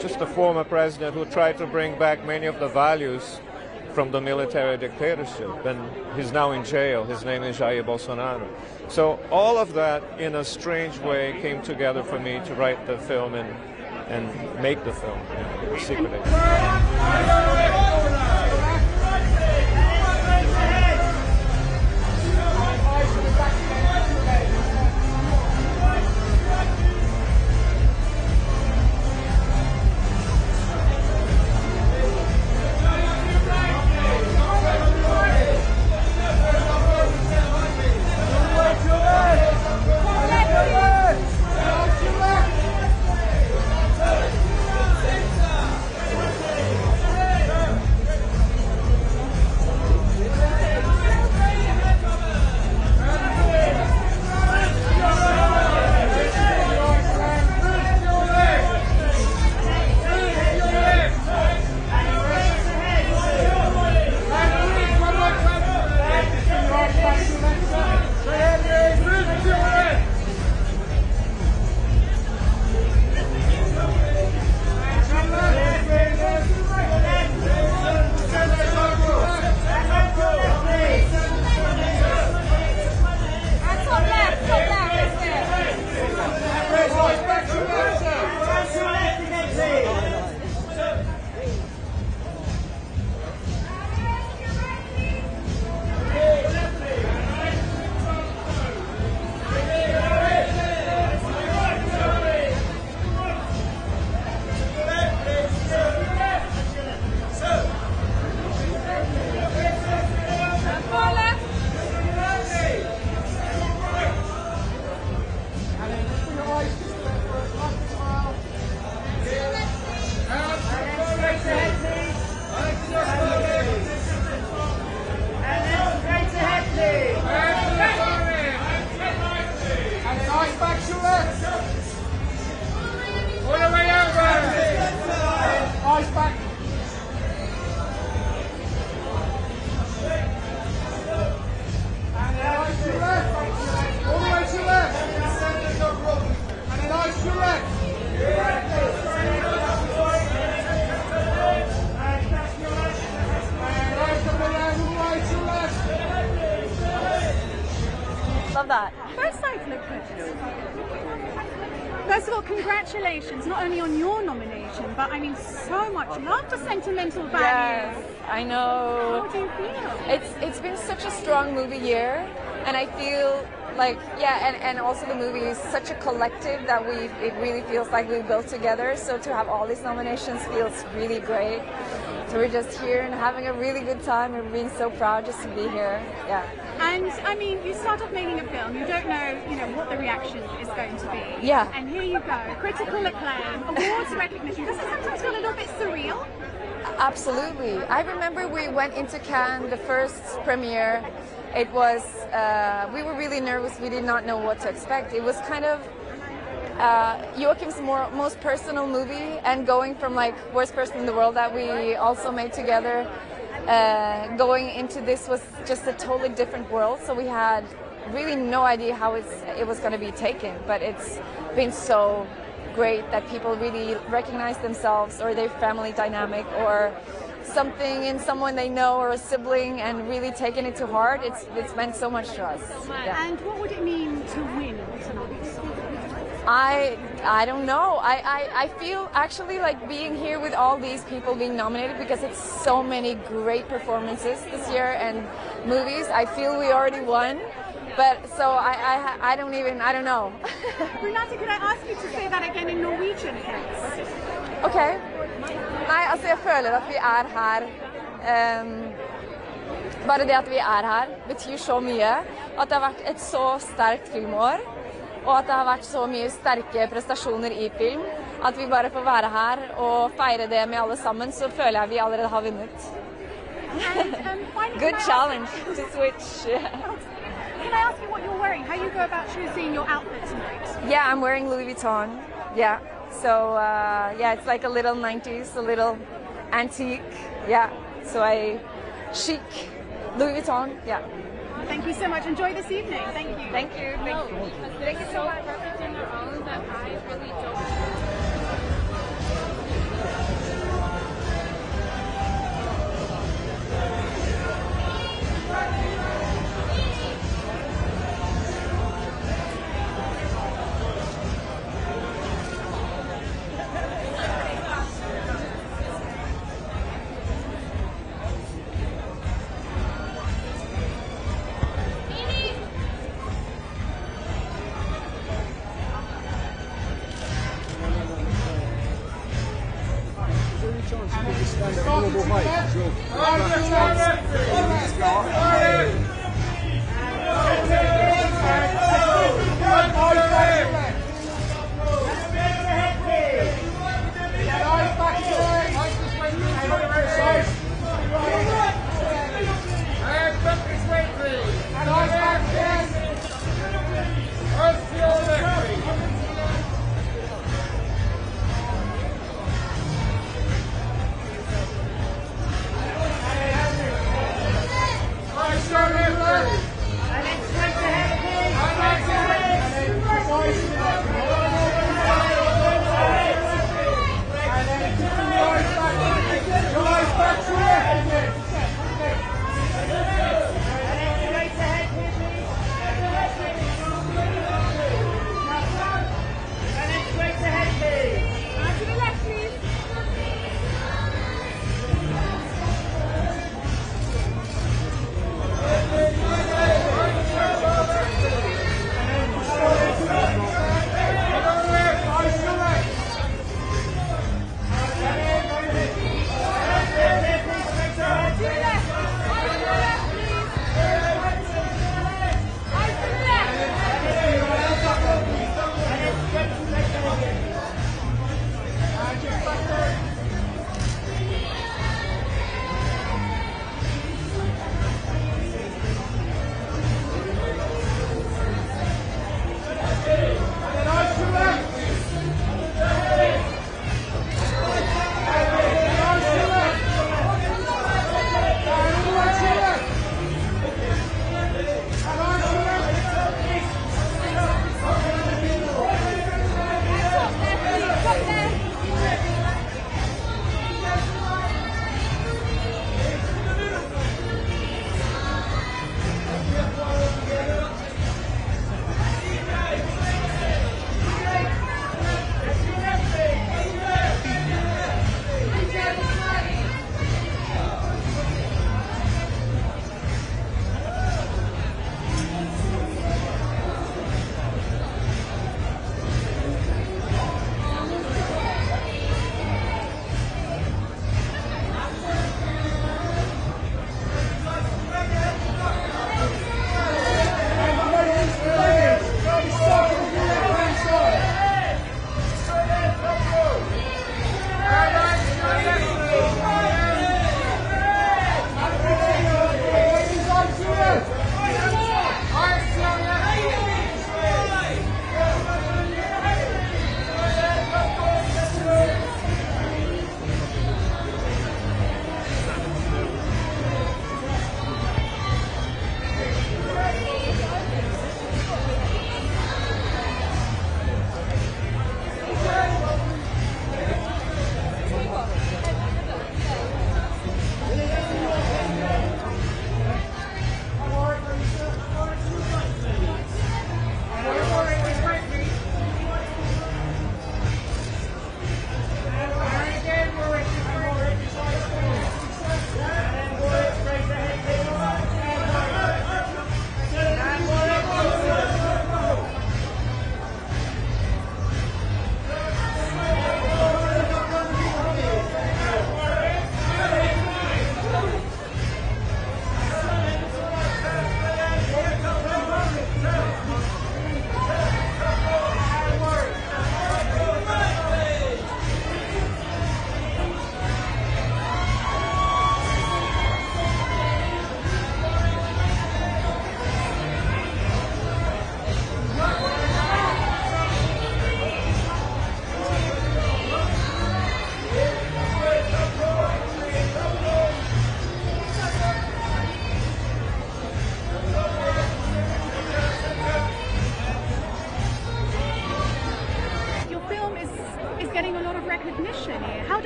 just a former president who tried to bring back many of the values from the military dictatorship, and he's now in jail. His name is Jair Bolsonaro. So all of that, in a strange way, came together for me to write the film and make the film, Secret Agent. Love that. Both sides look good. First of all, congratulations, not only on your nomination, but I mean so much love for sentimental values. Yes, I know. How do you feel? It's been such a strong movie year, and I feel like, yeah, and also the movie is such a collective that it really feels like we built together. So to have all these nominations feels really great. So we're just here and having a really good time and being so proud just to be here. Yeah. And I mean, you start off making a film, you don't know, what the reaction is going to be. Yeah. And here you go, critical acclaim, awards recognition. Does it sometimes feel a little bit surreal? Absolutely. I remember we went into Cannes, the first premiere. It was, we were really nervous. We did not know what to expect. It was kind of Joachim's most personal movie, and going from like Worst Person in the World that we also made together, going into this was just a totally different world. So we had really no idea how it was going to be taken, but it's been so great that people really recognize themselves or their family dynamic or something in someone they know or a sibling and really taking it to heart. It's meant so much to us. Yeah. And what would it mean to win tonight? I don't know. I feel actually like being here with all these people being nominated, because it's so many great performances this year and movies. I feel we already won. But so I don't know. Renate, could I ask you to say that again in Norwegian, please? Okay. Nei, altså jeg føler at vi er her. Bare det at vi er her betyr så mye. At det har vært et så sterkt filmår, og at det har vært så mye sterke prestasjoner i film. At vi bare får være her og feire det med alle sammen, så føler jeg vi allerede har vunnet. Good challenge to switch. Can I ask you what you're wearing? How you go about choosing your outfit tonight? Yeah, I'm wearing Louis Vuitton. Yeah. So yeah, it's like a little 90s, a little antique. Yeah. So chic Louis Vuitton. Yeah. Thank you so much. Enjoy this evening. Thank you. Thank you. Thank you so much.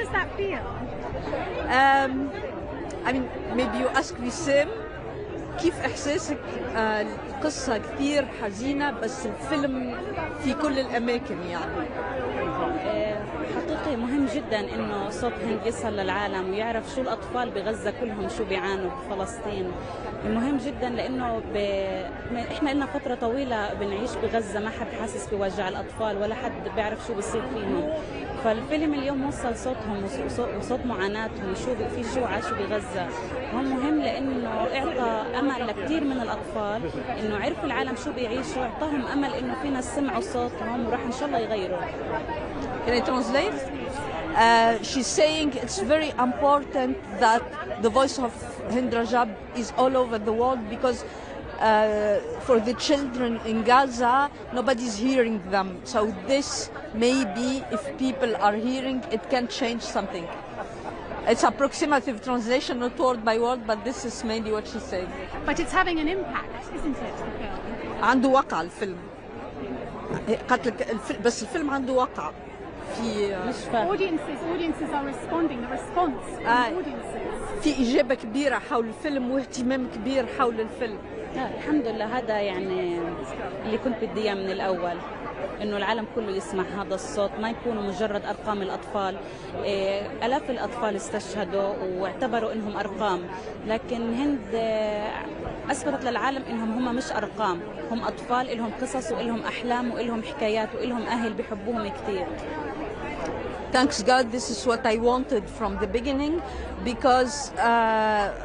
does that feel? I mean, maybe you ask Wissam كيف إحساسك؟ القصة كثير حزينة بس الفيلم في كل الأماكن يعني. حقيقي مهم جدا انه صوت هند يصل للعالم ويعرف شو الاطفال بغزة كلهم شو بيعانوا بفلسطين. مهم جدا لانه احنا لنا فترة طويلة بنعيش بغزة، ما حد حاسس بوجع الاطفال ولا حد بيعرف شو بيصير فيهم. فالفيلم اليوم وصل صوتهم وصوت معاناتهم شو عاشوا بغزة. هو مهم لانه اعطى امل لكثير من الاطفال انه عرفوا العالم شو بيعيشوا، اعطاهم امل انه في ناس سمعوا صوتهم وراح ان شاء الله يغيروا. Can I translate? She's saying it's very important that the voice of Hind Rajab is all over the world because for the children in Gaza, nobody's hearing them. So this maybe, if people are hearing, it can change something. It's approximative translation, not word by word, but this is mainly what she said. But it's having an impact, isn't it, the film? عنده وقع الفيلم. بس الفيلم عنده وقع. Audiences are responding. The response from audiences. في إجابة كبيرة حول الفيلم واهتمام كبير حول الفيلم. الحمد لله، هذا يعني اللي كنت بدي اياه من الاول، انه العالم كله يسمع هذا الصوت، ما يكونوا مجرد ارقام الاطفال. الاف الاطفال استشهدوا واعتبروا انهم ارقام، لكن هند اثبتت للعالم انهم هم مش ارقام، هم اطفال لهم قصص ولهم احلام ولهم حكايات ولهم اهل بيحبوهم كثير. Thanks God, this is what I wanted from the beginning, because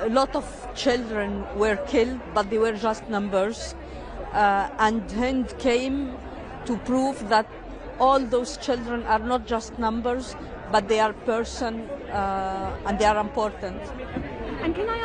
a lot of children were killed, but they were just numbers. And Hind came to prove that all those children are not just numbers, but they are person and they are important. And can I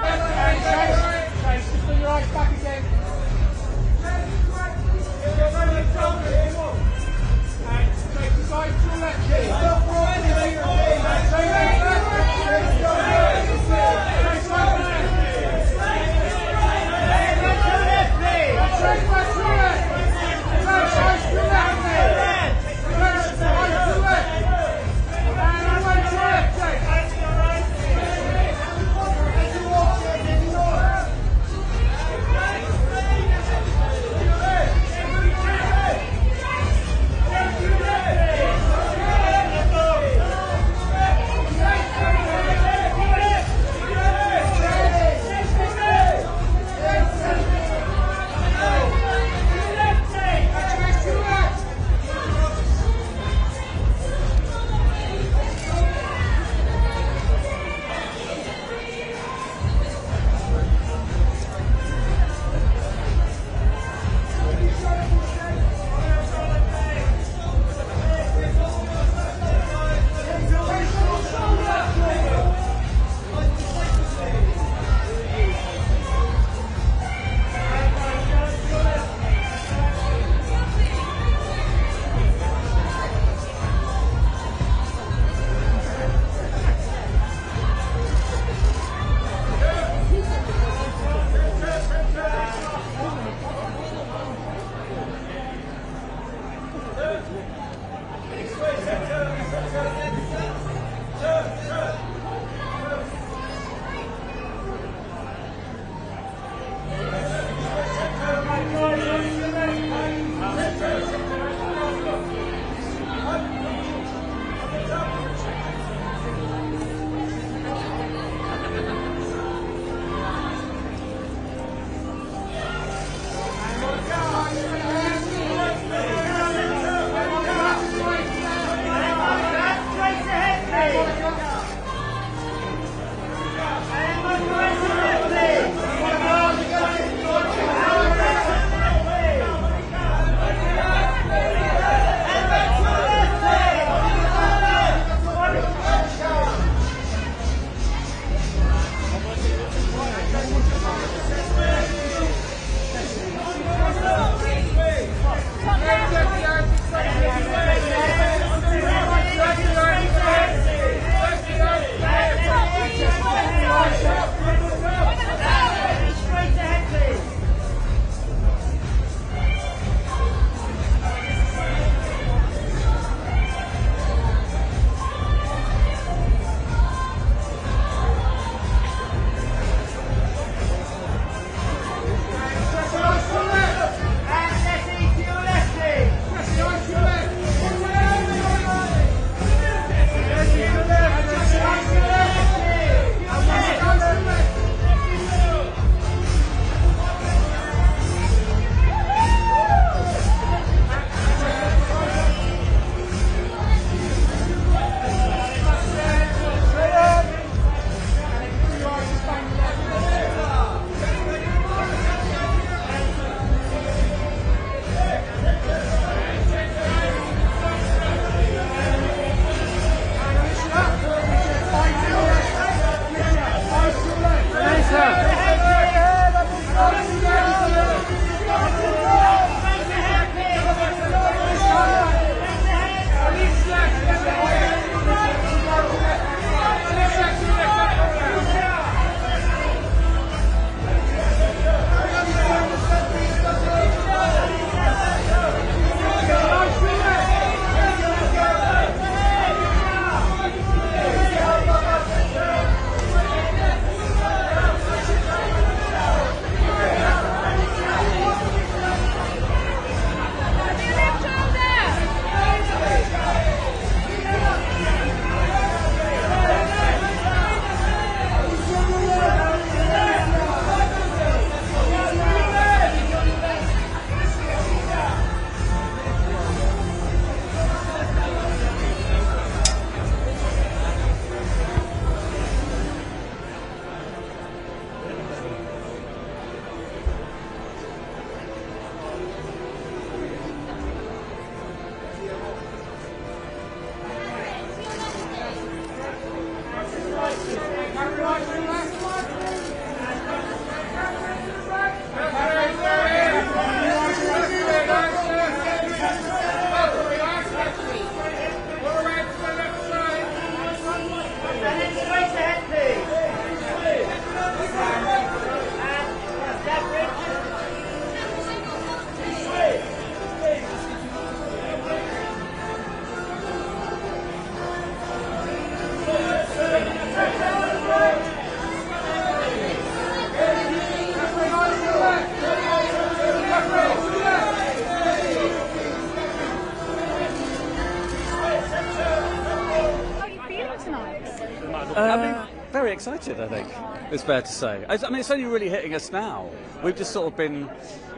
Very excited, I think, it's fair to say. I mean, it's only really hitting us now. We've just sort of been,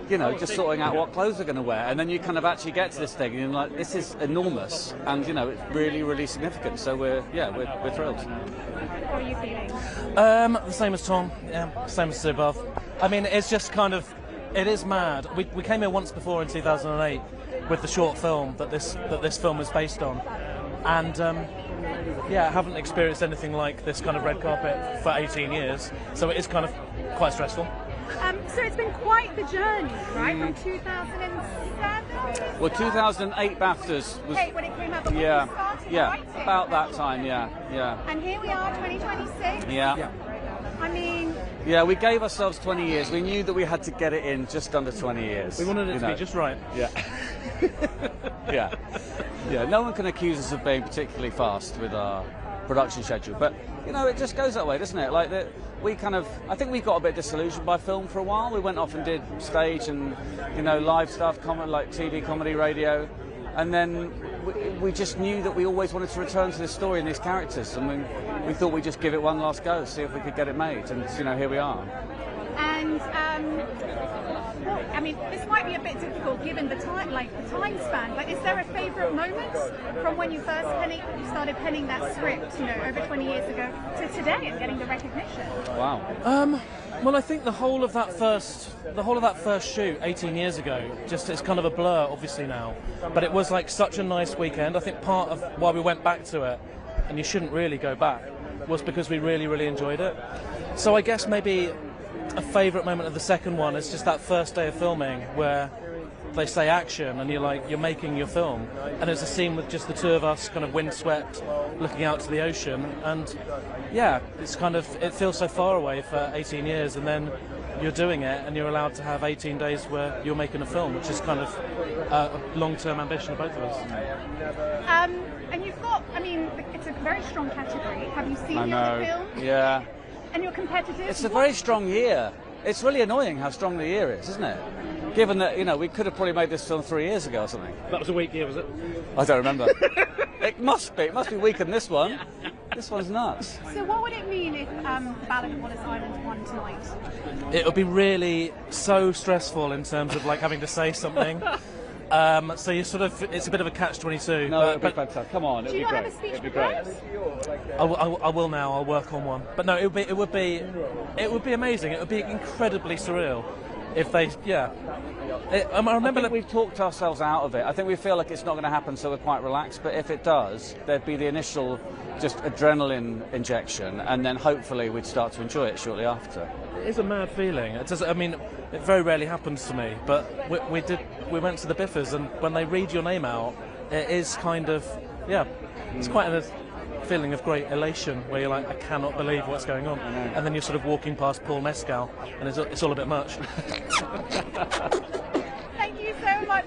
you know, just sorting out what clothes we're going to wear, and then you kind of actually get to this thing, and you're like, this is enormous, and, you know, it's really, really significant, so we're thrilled. How are you feeling? The same as Tom, yeah, same as above. I mean, it's just kind of, it is mad. We came here once before in 2008 with the short film that this film is based on, and yeah, I haven't experienced anything like this kind of red carpet for 18 years, so it is kind of quite stressful. So it's been quite the journey, right? From 2007? Well, 2008 BAFTAs was... when it came out, but yeah, when you started yeah, writing. about that time, yeah. And here we are, 2026? Yeah. I mean... Yeah, we gave ourselves 20 years. We knew that we had to get it in just under 20 years. We wanted it to be just right. Yeah. Yeah. Yeah, no one can accuse us of being particularly fast with our production schedule, but, you know, it just goes that way, doesn't it? Like, I think we got a bit disillusioned by film for a while. We went off and did stage and, you know, live stuff, like TV, comedy, radio, and then we just knew that we always wanted to return to this story and these characters, and we thought we'd just give it one last go, see if we could get it made, and, you know, here we are. And, well, I mean, this might be a bit difficult given the time span, but is there a favourite moment from when you first started penning that script, you know, over 20 years ago, to today and getting the recognition? Wow. Well, I think the whole of that first shoot 18 years ago, just it's kind of a blur, obviously now, but it was like such a nice weekend. I think part of why we went back to it, and you shouldn't really go back, was because we really, really enjoyed it. So I guess maybe a favourite moment of the second one is just that first day of filming where they say action and you're making your film, and it's a scene with just the two of us kind of windswept looking out to the ocean, and yeah, it's kind of, it feels so far away for 18 years, and then you're doing it and you're allowed to have 18 days where you're making a film, which is kind of a long-term ambition of both of us. And you've got, I mean, it's a very strong category. Have you seen the other films? Yeah. And you're competitive? It's a very strong year. It's really annoying how strong the year is, isn't it? Given that, you know, we could have probably made this film 3 years ago or something. That was a weak year, was it? I don't remember. It must be. It must be weaker than this one. This one's nuts. So what would it mean if Ballad of Wallace Island won tonight? It would be really so stressful in terms of like having to say something. So you sort of, it's a bit of a catch-22. No, it'd be fantastic. Come on, it'd be great. Do you have a speech it'd be great. I will now. I'll work on one. But no, it would be amazing. It would be incredibly surreal if they, yeah. I remember that we've talked ourselves out of it. I think we feel like it's not going to happen, so we're quite relaxed. But if it does, there'd be the initial just adrenaline injection, and then hopefully we'd start to enjoy it shortly after. It is a mad feeling. It does. I mean, it very rarely happens to me, but we went to the Biffers, and when they read your name out, it is kind of, yeah, it's quite a feeling of great elation where you're like, I cannot believe what's going on, and then you're sort of walking past Paul Mescal, and it's all a bit much. Thank you so much.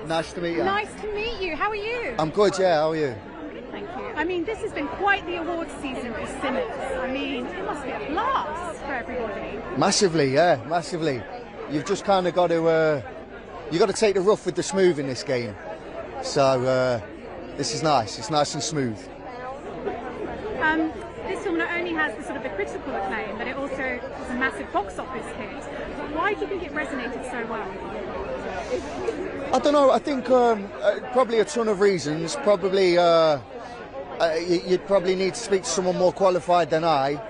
Nice to meet you. Nice to meet you. How are you? I'm good, yeah. How are you? I'm good, thank you. I mean, this has been quite the awards season for cinemas. I mean, it must be a blast for everybody. Massively, yeah, massively. You've just kind of got to, you got to take the rough with the smooth in this game. So this is nice. It's nice and smooth. This film not only has the sort of the critical acclaim, but it also was a massive box office hit. Why do you think it resonated so well? I don't know. I think probably a ton of reasons. Probably you'd probably need to speak to someone more qualified than I.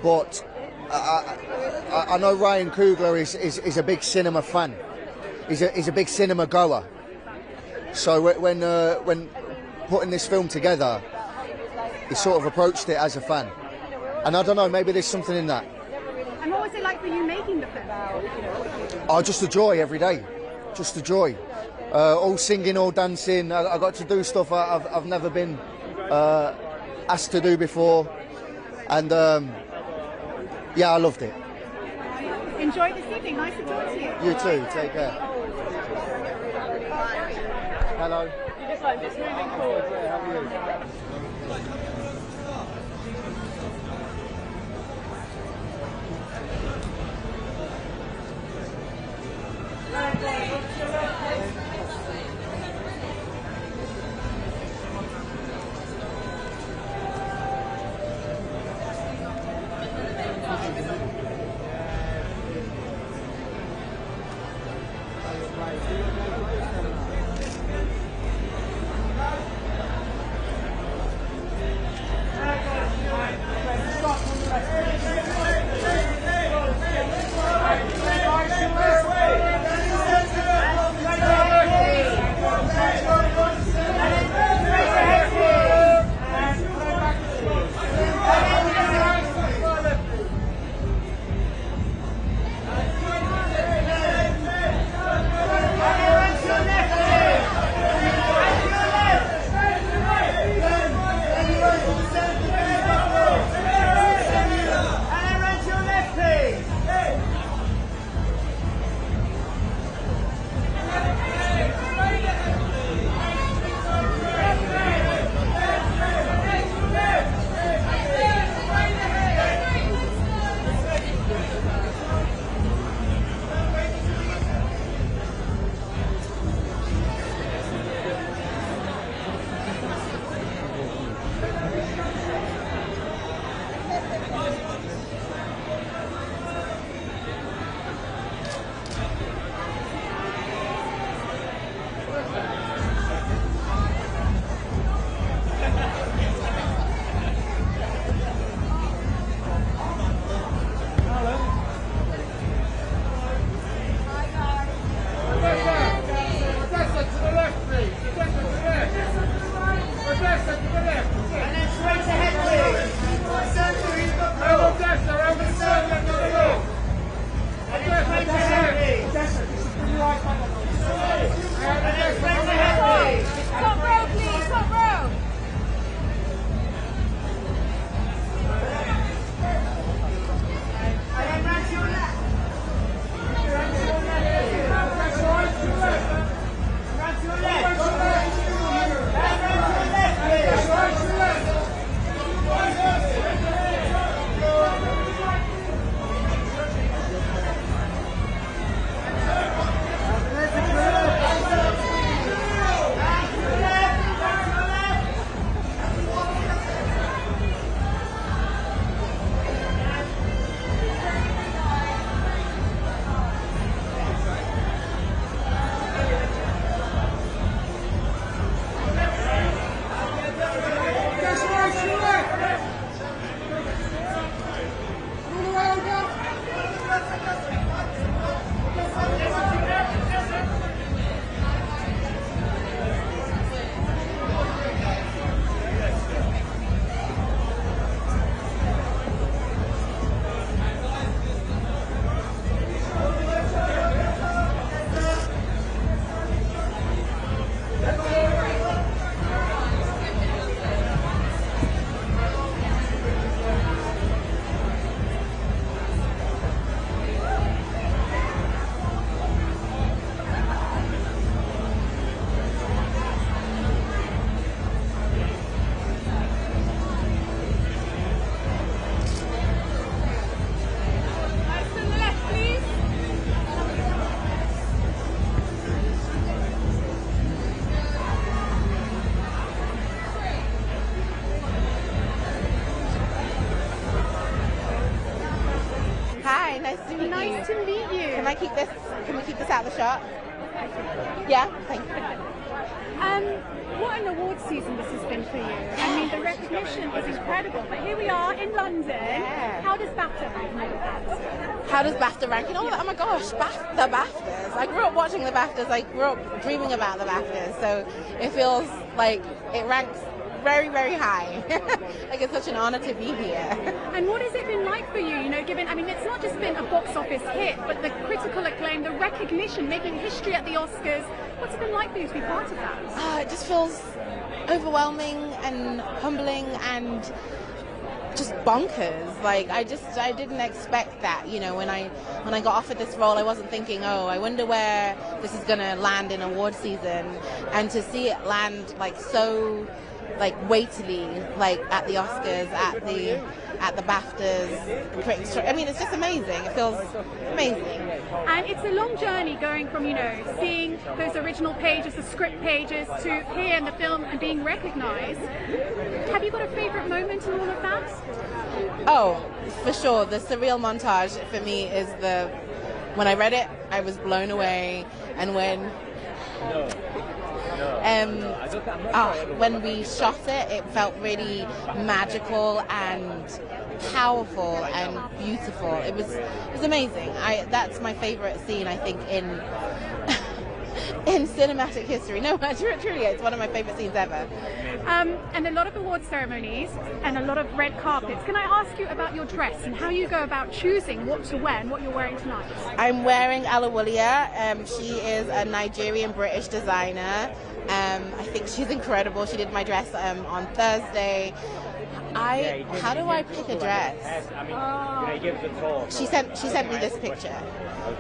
But I know Ryan Coogler is a big cinema fan. He's a big cinema goer. So when putting this film together, he sort of approached it as a fan. And I don't know. Maybe there's something in that. And what was it like for you making the film? Oh, just a joy every day. Just a joy. All singing, all dancing. I got to do stuff I've never been asked to do before, and yeah, I loved it. Enjoy this evening. Nice to talk to you. You too. Take care. Hello. You just like this moving forward. How are you? Nice to meet you. Can I keep this? Can we keep this out of the shot? Yeah, thank you. What an award season this has been for you. I mean, the recognition is incredible. But here we are in London. Yeah. How does BAFTA rank in all of that? How does BAFTA rank in all of that? Oh my gosh, the BAFTAs. I grew up watching the BAFTAs. I grew up dreaming about the BAFTAs. So it feels like it ranks very, very high. Like it's such an honor to be here. And what has it been like for you, given, I mean, it's not just been a box office hit, but the critical acclaim, the recognition, making history at the Oscars. What's it been like for you to be part of that? It just feels overwhelming and humbling and just bonkers. Like I didn't expect that. When I got offered this role, I wasn't thinking, oh, I wonder where this is gonna land in award season, and to see it land so weightily, at the Oscars, at the BAFTAs, I mean, it's just amazing. It feels amazing. And it's a long journey going from, seeing those original pages, the script pages, to here in the film and being recognised. Have you got a favourite moment in all of that? Oh, for sure. The surreal montage for me is when I read it, I was blown away, and when we shot it, it felt really magical and powerful and beautiful. It was amazing. That's my favorite scene, I think, in cinematic history. No, truly, it's one of my favorite scenes ever. And a lot of award ceremonies and a lot of red carpets. Can I ask you about your dress and how you go about choosing what to wear and what you're wearing tonight? I'm wearing Alawulia. She is a Nigerian-British designer. I think she's incredible. She did my dress on Thursday. How do I pick a dress? She sent me this picture,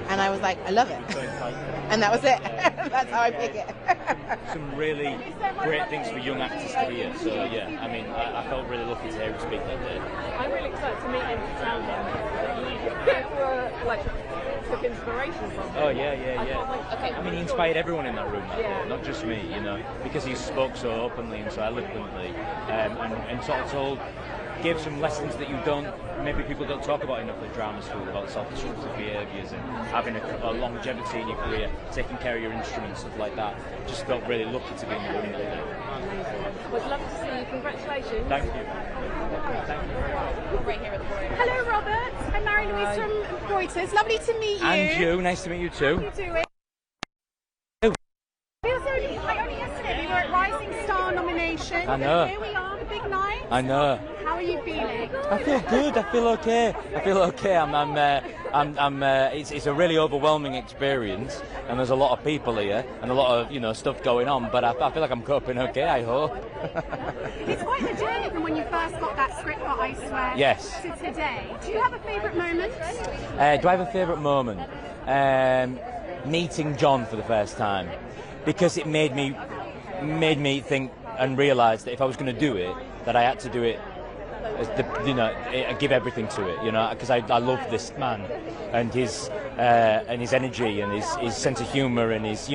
and I was like, I love it, and that was it. That's how I pick it. Some really great things for young actors to hear. So yeah, I mean, I felt really lucky to hear him speak that day. I'm really excited to meet him and tell him took inspiration from him. Oh yeah. I mean, he inspired everyone in that room that day, not just me, because he spoke so openly and so eloquently, and sort of gave some lessons that maybe people don't talk about enough at drama school, about self-destructive behaviours and having a longevity in your career, taking care of your instruments, stuff like that. Just felt really lucky to be in the room that day. Well, it's lovely to see you. Congratulations. Thank you. Right here at the border. Hello, Robert. I'm Mary-Louise from Reuters. Lovely to meet you. And you. Nice to meet you too. How are you doing? Only yesterday we were at Rising Star nomination. I know. Here we are, the big night. I know. How are you feeling? I feel good. I feel okay. It's a really overwhelming experience, and there's a lot of people here and a lot of stuff going on. But I feel like I'm coping okay. I hope. It's quite the journey from when you first got that script for I Swear to today. Do you have a favourite moment? Do I have a favourite moment? Meeting John for the first time, because it made me think and realise that if I was going to do it, that I had to do it. Give everything to it, because I love this man and his energy and his sense of humour, and he's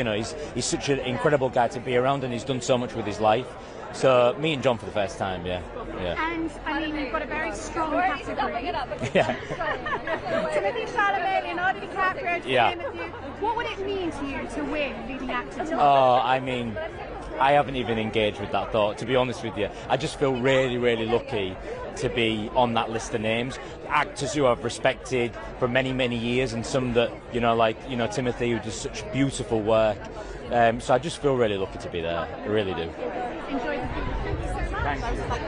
such an incredible guy to be around, and he's done so much with his life. So meeting John for the first time, yeah. And I mean, you've got a very strong category. Yeah. Timothy Chalamet, Leonardo DiCaprio, what would it mean to you to win leading actor? Oh, I mean, I haven't even engaged with that thought, to be honest with you. I just feel really, really lucky to be on that list of names. Actors who I've respected for many, many years, and some that, Timothy, who does such beautiful work. So I just feel really lucky to be there. I really do. Enjoy the film. Thank you so much.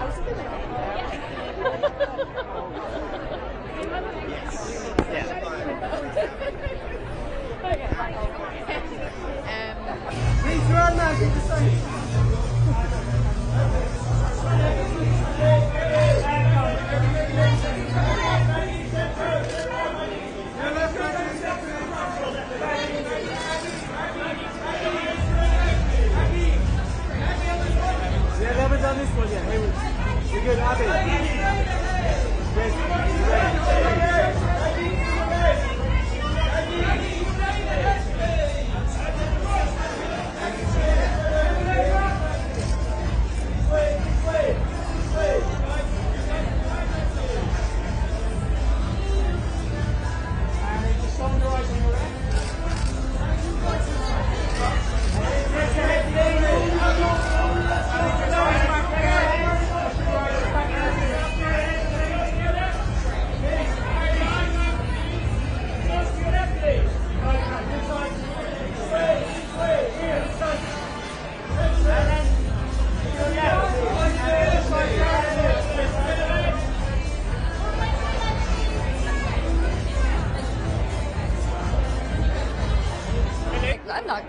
Thank you. Done this one yet? We're good, Abby.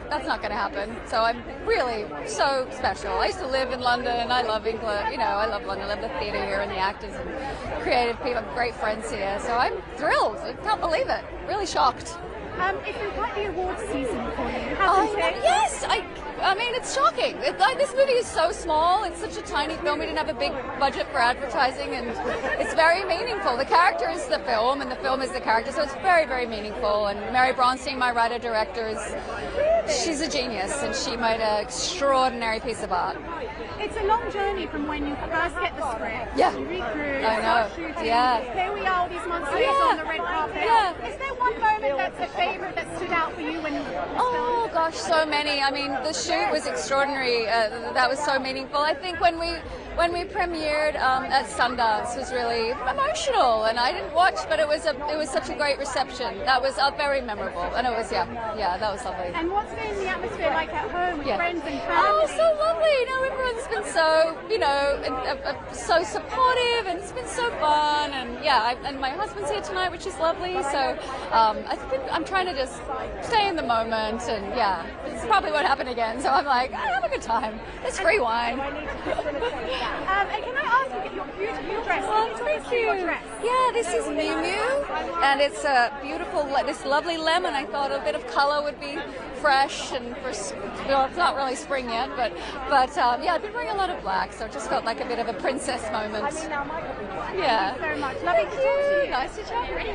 that's not going to happen. So I'm really so special. I used to live in London. I love England. You know, I love London. I love the theatre here and the actors and creative people. I have great friends here. So I'm thrilled. I can't believe it. Really shocked. It's been quite the awards season for you, hasn't it? Yes, I mean, it's shocking. This movie is so small. It's such a tiny film. We didn't have a big budget for advertising, and it's very meaningful. The character is the film, and the film is the character, so it's very, very meaningful. And Mary Bronstein, my writer-director, she's a genius, and she made an extraordinary piece of art. It's a long journey from when you first get the script, yeah, you recruit, I know, start shooting, yeah. Here we are all these months later on the red carpet. Yeah. Is there one moment that's a favourite that stood out for you when you Oh gosh, so many. I mean, the shoot was extraordinary. That was so meaningful. I think when we premiered at Sundance was really emotional, and I didn't watch, but it was such a great reception. That was very memorable, and it was that was lovely. And what's been the atmosphere like at home with friends and family? Oh, so lovely. You know, everyone's been so so supportive, and it's been so fun, and and my husband's here tonight, which is lovely. So I think I'm trying to just stay in the moment, and it's probably won't happen again. So I'm like, I have a good time. It's free wine. And can I ask you, your beautiful dress? Oh, thank you. Yeah, this is Miu Miu, and it's a beautiful, this lovely lemon. I thought a bit of color would be fresh, and it's not really spring yet, but I've been wearing a lot of black, so it just felt like a bit of a princess moment. Yeah. Thank you so much. Lovely to talk to you. Nice to chat with you.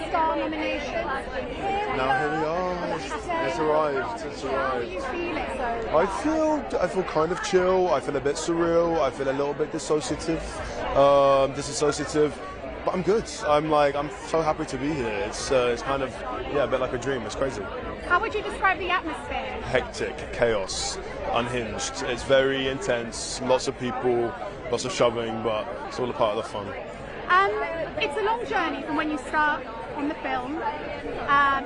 Star nomination. Now here we are. It's arrived. It's How are arrived. you feeling? I feel kind of chill. I feel a bit surreal. I feel a little bit disassociative. But I'm good. I'm so happy to be here. It's kind of a bit like a dream. It's crazy. How would you describe the atmosphere? Hectic, chaos, unhinged. It's very intense. Lots of people, lots of shoving, but it's all a part of the fun. It's a long journey from when you start on the film.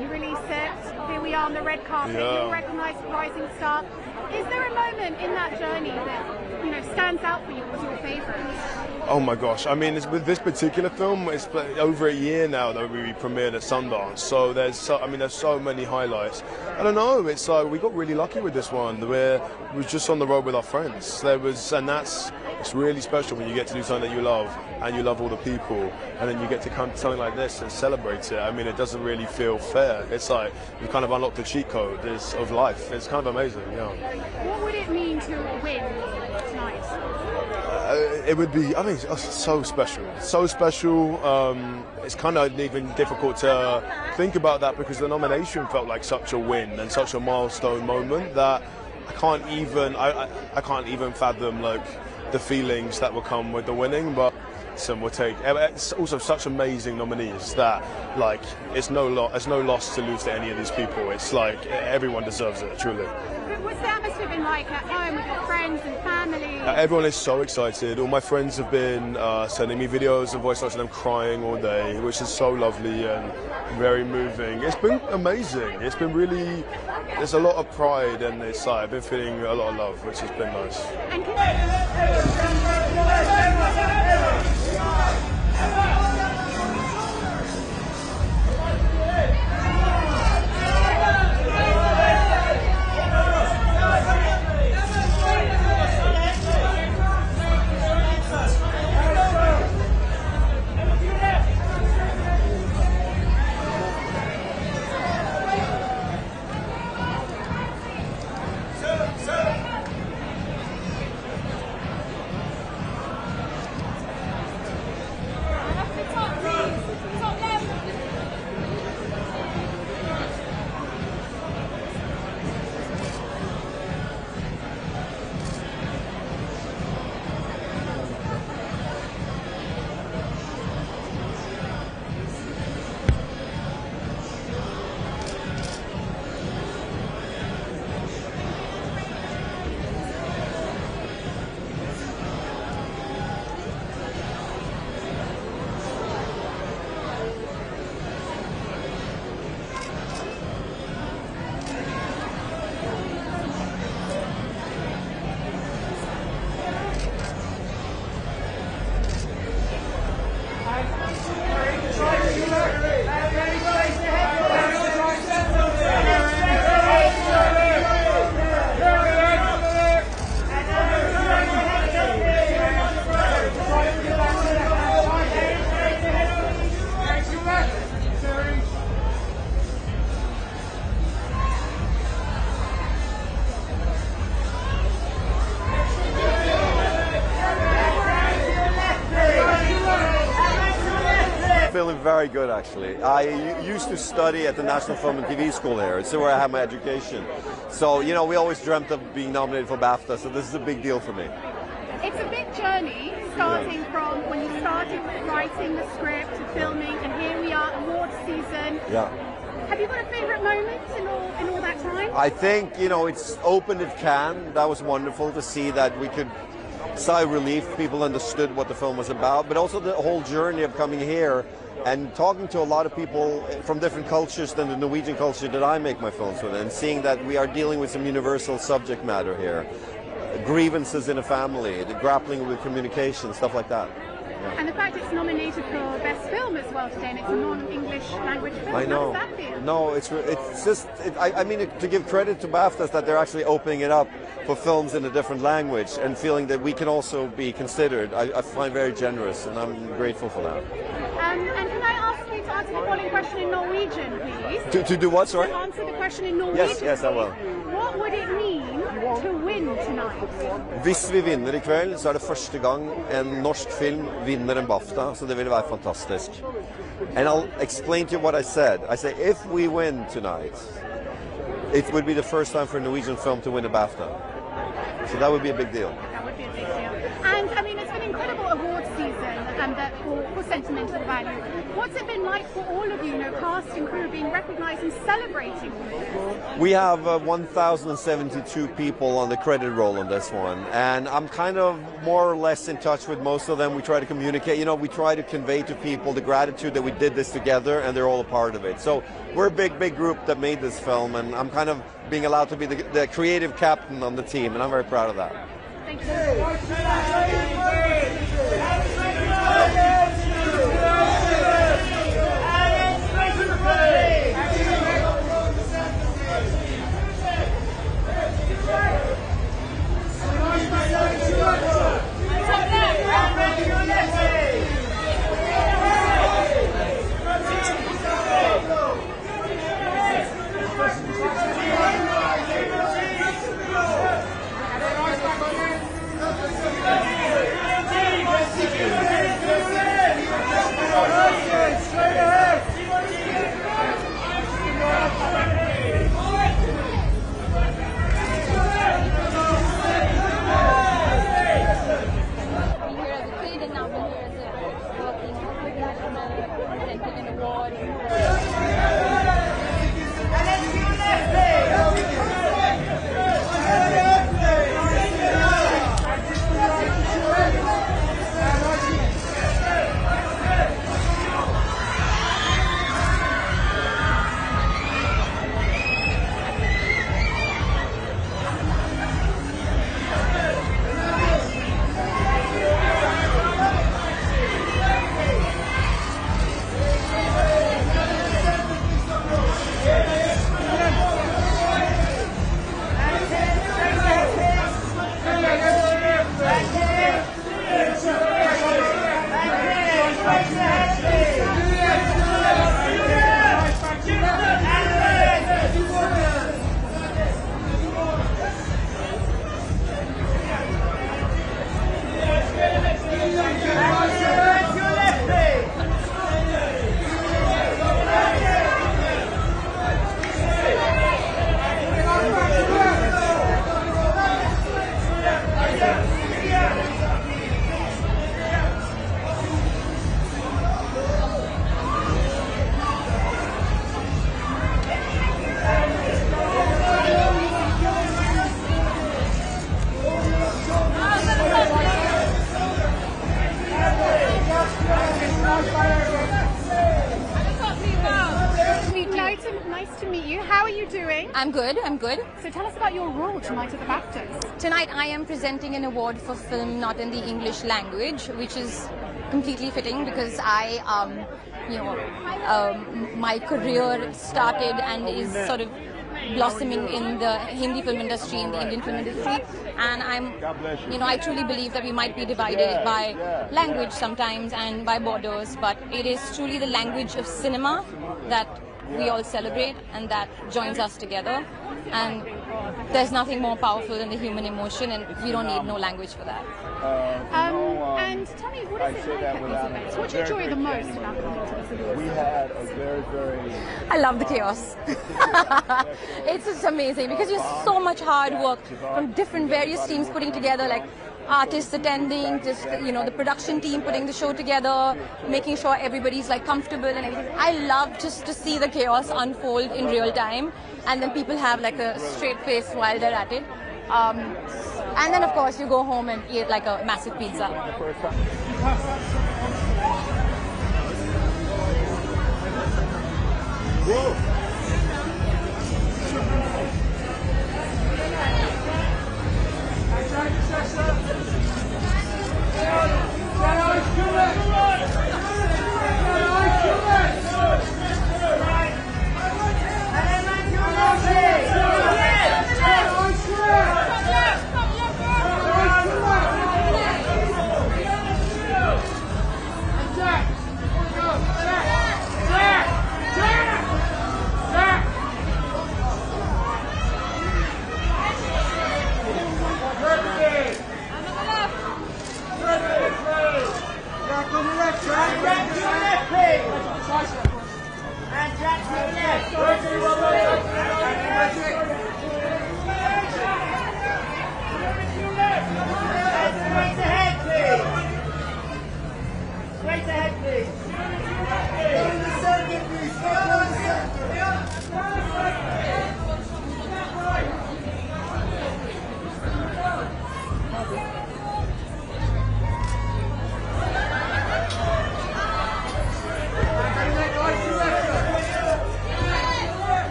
You release it. Here we are on the red carpet. Yeah. You're recognised rising star. Is there a moment in that journey that stands out for you as your favourite? Oh my gosh! I mean, with this particular film, it's over a year now that we premiered at Sundance. So there's so many highlights. I don't know. It's like we got really lucky with this one. We was just on the road with our friends. It's really special when you get to do something that you love and you love all the people, and then you get to come to something like this and celebrate it. I mean, it doesn't really feel fair. It's like we kind of unlocked the cheat code of life. It's kind of amazing. Yeah. What would it mean to win tonight? It would be, it's so special. So special. It's kind of even difficult to think about that because the nomination felt like such a win and such a milestone moment that I can't even fathom the feelings that will come with the winning. But some will take. It's also such amazing nominees that it's no loss to lose to any of these people. It's like everyone deserves it, truly. What's the atmosphere been like at home with your friends and family? Everyone is so excited. All my friends have been sending me videos and voice notes of them crying all day, which is so lovely and very moving. It's been amazing. It's been really, there's a lot of pride, and I've been feeling a lot of love, which has been nice. very good, actually. I used to study at the National Film and TV School here. It's where I have my education. So, you know, we always dreamt of being nominated for BAFTA, so this is a big deal for me. It's a big journey, starting from when you started writing the script to filming, and here we are, awards season. Yeah. Have you got a favourite moment in all that time? I think, you know, it's opened at Cannes. That was wonderful to see that we could sigh of relief. People understood what the film was about, but also the whole journey of coming here and talking to a lot of people from different cultures than the Norwegian culture that I make my films with, and seeing that we are dealing with some universal subject matter here. Grievances in a family, the grappling with communication, stuff like that. Yeah. And the fact it's nominated for Best Film as well today, and it's a non-English language film. I know. How does that feel? No, it's just, I mean, to give credit to BAFTAs that they're actually opening it up for films in a different language and feeling that we can also be considered, I find very generous, and I'm grateful for that. And can I ask you to answer the following question in Norwegian, please? To do what, sorry? To answer the question in Norwegian. Yes, I will. What would it mean to win tonight? Hvis vi vinner I kveld, så det første gang en norsk film vinner en BAFTA, så det vil være fantastisk. And I'll explain to you what I said. I say, if we win tonight, it would be the first time for a Norwegian film to win a BAFTA. So that would be a big deal. That would be a big deal. And I mean, it's an incredible award season for sentimental value. What's it been like for all of you, cast and crew, being recognised and celebrating this? We have 1,072 people on the credit roll on this one, and I'm kind of more or less in touch with most of them. We try to communicate, you know, we try to convey to people the gratitude that we did this together, and they're all a part of it. So we're a big group that made this film, and I'm kind of being allowed to be the creative captain on the team, and I'm very proud of that. Thank you. Nice to meet you. How are you doing? I'm good. So tell us about your role tonight at the BAFTAs. Tonight I am presenting an award for film not in the English language, which is completely fitting because my career started and is sort of blossoming in the Hindi film industry, in the Indian film industry, and I truly believe that we might be divided by language sometimes and by borders, but it is truly the language of cinema that we all celebrate and that joins us together. And there's nothing more powerful than the human emotion, and we don't need no language for that. And tell me, what is it like at these events? What do you enjoy the most about coming to this award? We had a very I love the chaos. It's just amazing because there's so much hard work from different various teams putting together, like artists attending, just the production team putting the show together, making sure everybody's like comfortable and everything. I love just to see the chaos unfold in real time, and then people have like a straight face while they're at it. And then of course you go home and eat like a massive pizza.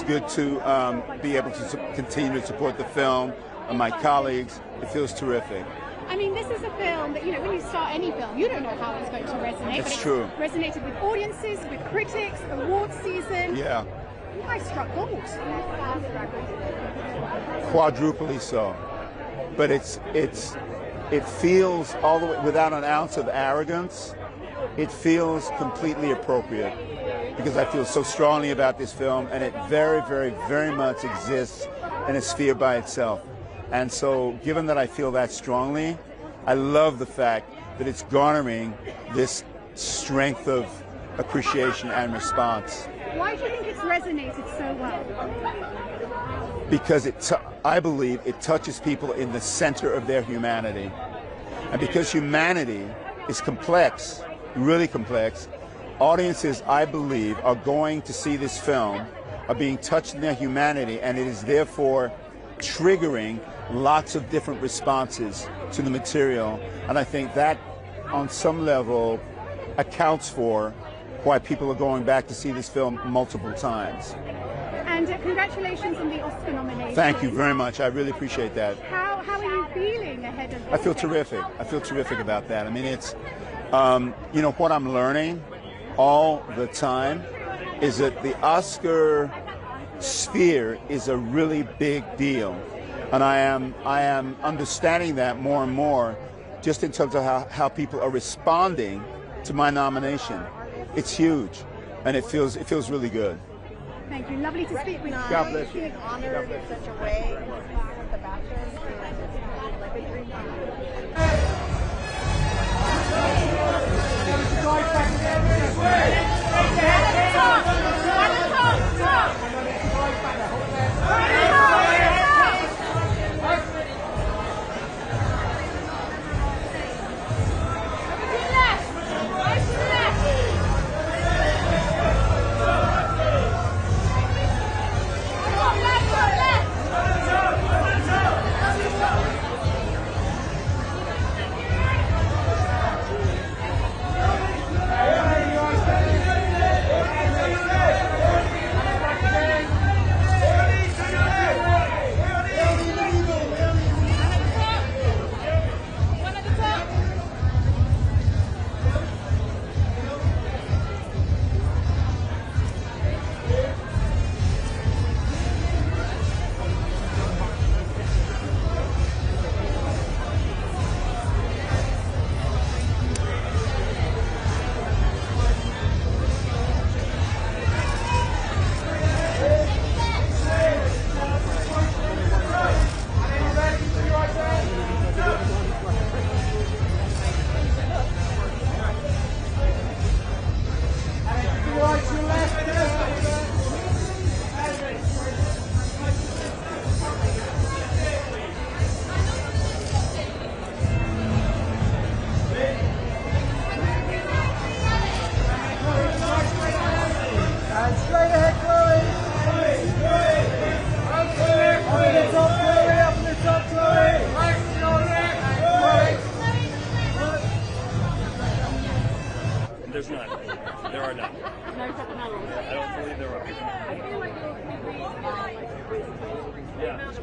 Good to be able to continue to support the film and my colleagues. It feels terrific. I mean, this is a film that, when you start any film, you don't know how it's going to resonate. It's true. Resonated with audiences, with critics, award season. Yeah. I struck gold. Quadruply so. But it feels all the way, without an ounce of arrogance, it feels completely appropriate. Because I feel so strongly about this film, and it very, very, very much exists in a sphere by itself. And so, given that I feel that strongly, I love the fact that it's garnering this strength of appreciation and response. Why do you think it's resonated so well? Because I believe it touches people in the center of their humanity. And because humanity is complex, really complex, audiences, I believe, are going to see this film, are being touched in their humanity, and it is therefore triggering lots of different responses to the material. And I think that, on some level, accounts for why people are going back to see this film multiple times. And congratulations on the Oscar nomination. Thank you very much. I really appreciate that. How are you feeling ahead of this? I feel terrific. I feel terrific about that. I mean, it's, what I'm learning all the time is that the Oscar sphere is a really big deal, and I am understanding that more and more, just in terms of how people are responding to my nomination. It's huge, and it feels really good. Thank you. Lovely to speak with you. God bless you. Being honored in such a way with the BAFTAs. There's none. There are none. No technology. I don't believe there are. Yeah.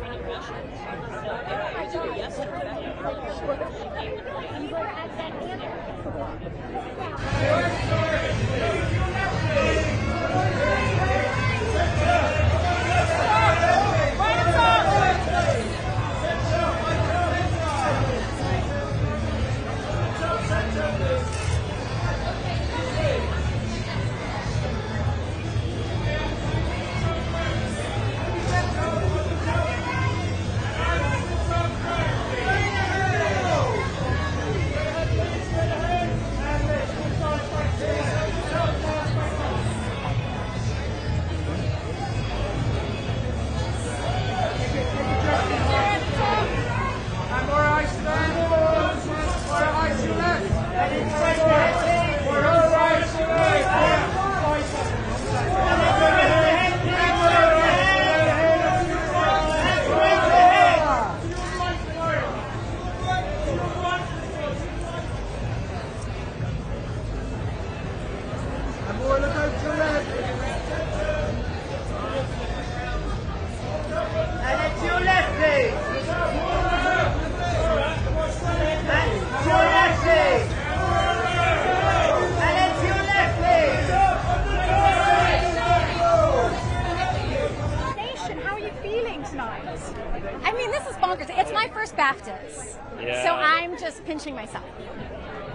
BAFTAs. Yeah. So I'm just pinching myself.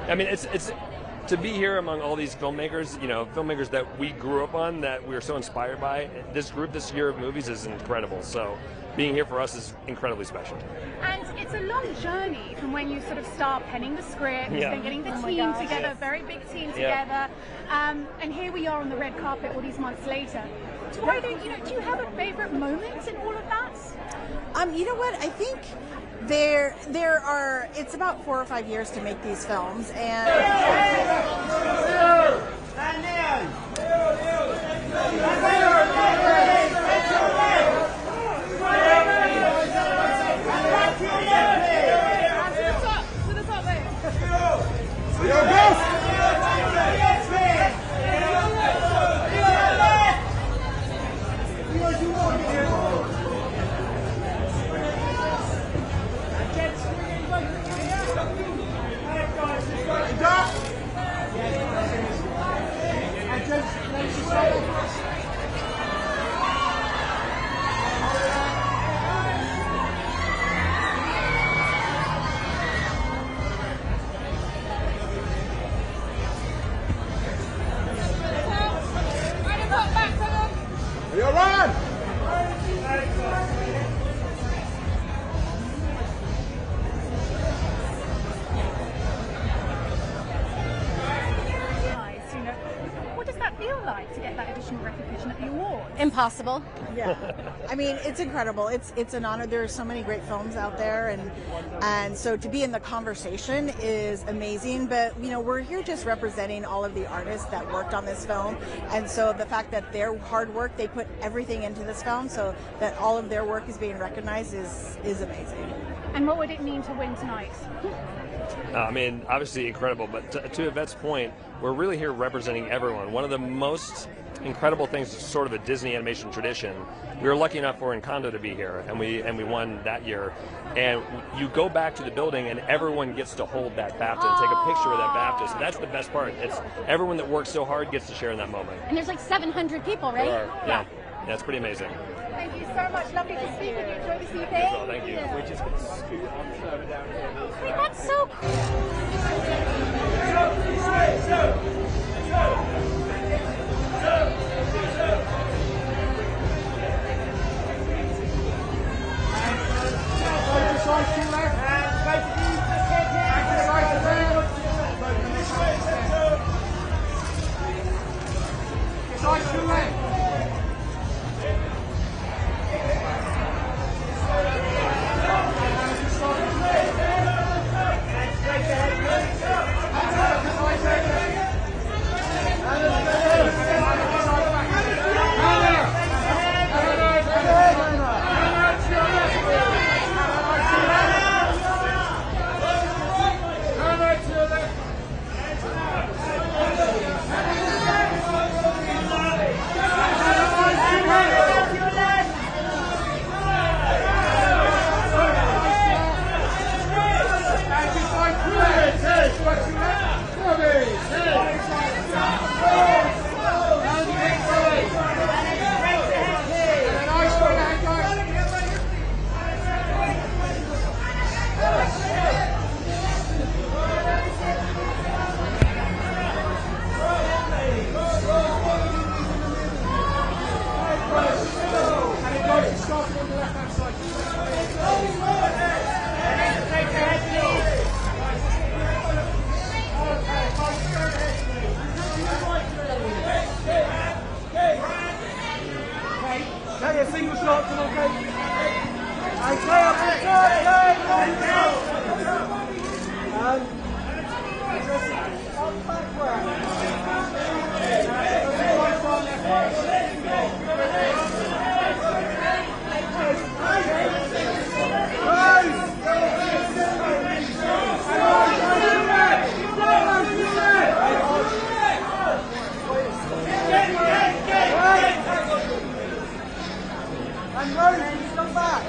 I mean, it's to be here among all these filmmakers, you know, filmmakers that we grew up on, that we are so inspired by. This group this year of movies is incredible. So being here for us is incredibly special. And it's a long journey from when you sort of start penning the script, then getting the team together, very big team together, and here we are on the red carpet all these months later. Do you have a favorite moment in all of that? You know what? I think there are. It's about 4 or 5 years to make these films, and. Impossible. Yeah, I mean, it's incredible. It's an honor. There are so many great films out there, and so to be in the conversation is amazing. But you know, we're here just representing all of the artists that worked on this film, and so the fact that their hard work, they put everything into this film, so that all of their work is being recognized is amazing. And what would it mean to win tonight? I mean, obviously incredible, but to Yvette's point, we're really here representing everyone. One of the most incredible things is sort of a Disney animation tradition. We were lucky enough for Encanto to be here, and we won that year. And you go back to the building, and everyone gets to hold that BAFTA and take a picture of that BAFTA. So that's the best part. It's everyone that works so hard gets to share in that moment. And there's like 700 people, right? Yeah, that's pretty amazing. Thank you so much. Lovely to speak with you. Enjoy this evening. Well, thank you. We just get to scoot on further down here. Wait, that's so Cool. Hey, a single shot, come on, Kate. Hey, stay up, and Rose, please come back.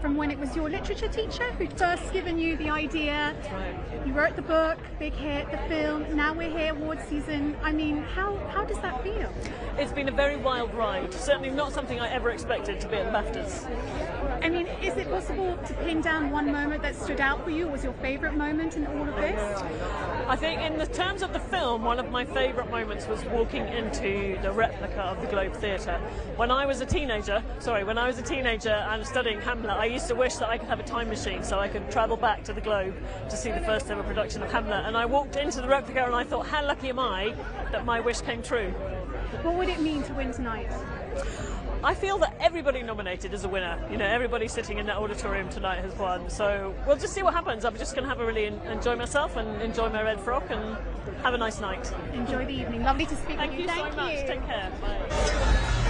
From when it was your literature teacher who'd first given you the idea, you wrote the book, big hit, the film, now we're here, award season. I mean, how does that feel? It's been a very wild ride, certainly not something I ever expected to be at the BAFTAs. I mean, is it possible to pin down one moment that stood out for you? Was your favourite moment in all of this? I think in the terms of the film, one of my favourite moments was walking into the replica of the Globe Theatre. When I was a teenager and studying Hamlet, I used to wish that I could have a time machine so I could travel back to the Globe to see the first ever production of Hamlet. And I walked into the replica and I thought, how lucky am I that my wish came true? What would it mean to win tonight? I feel that everybody nominated is a winner. You know, everybody sitting in that auditorium tonight has won. So we'll just see what happens. I'm just going to have a really enjoy myself and enjoy my red frock and have a nice night. Enjoy the evening. Lovely to speak with you. Thank you so much. Take care. Bye.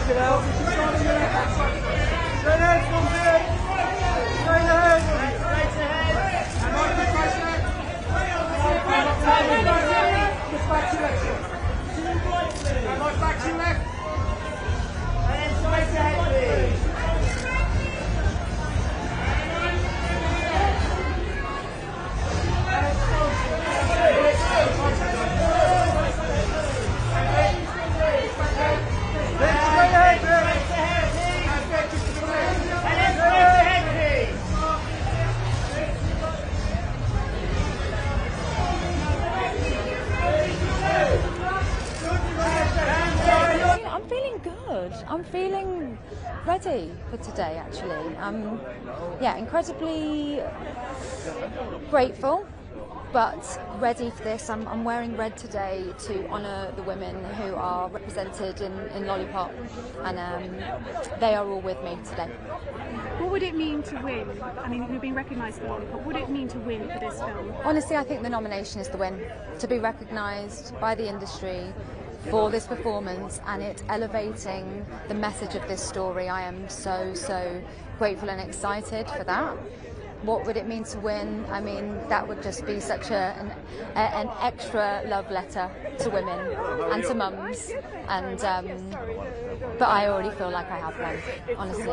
it out. Straight ahead, straight ahead. Back to left. Back to left. And then straight ahead, please. I'm feeling ready for today, actually. Yeah, incredibly grateful, but ready for this. I'm wearing red today to honour the women who are represented in Lollipop, and they are all with me today. What would it mean to win? I mean, you're being recognised for Lollipop. What would it mean to win for this film? Honestly, I think the nomination is the win. To be recognised by the industry for this performance and it elevating the message of this story. I am so grateful and excited for that. What would it mean to win? I mean, that would just be such an extra love letter to women and to mums, and but I already feel like I have one, honestly.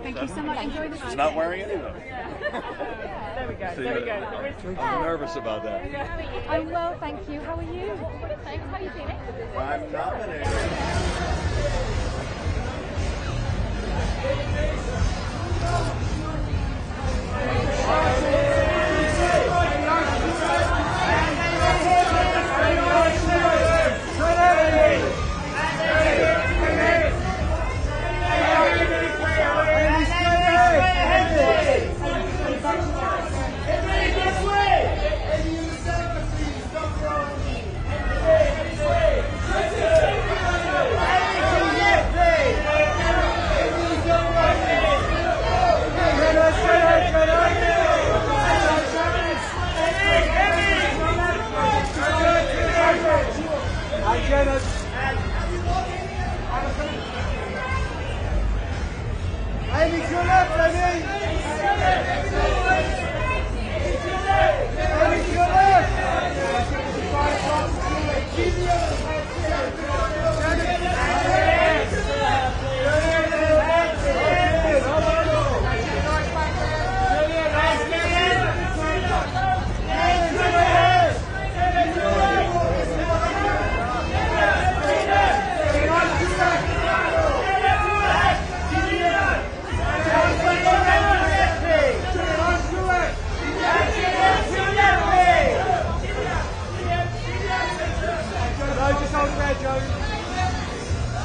Thank you so much. Enjoy the She's not wearing any of them. There we go. I'm nervous about that. I'm well, thank you. How are you? Thanks. How are you feeling? I'm nominated. Amy, to your left, Amy! Amy, to your left!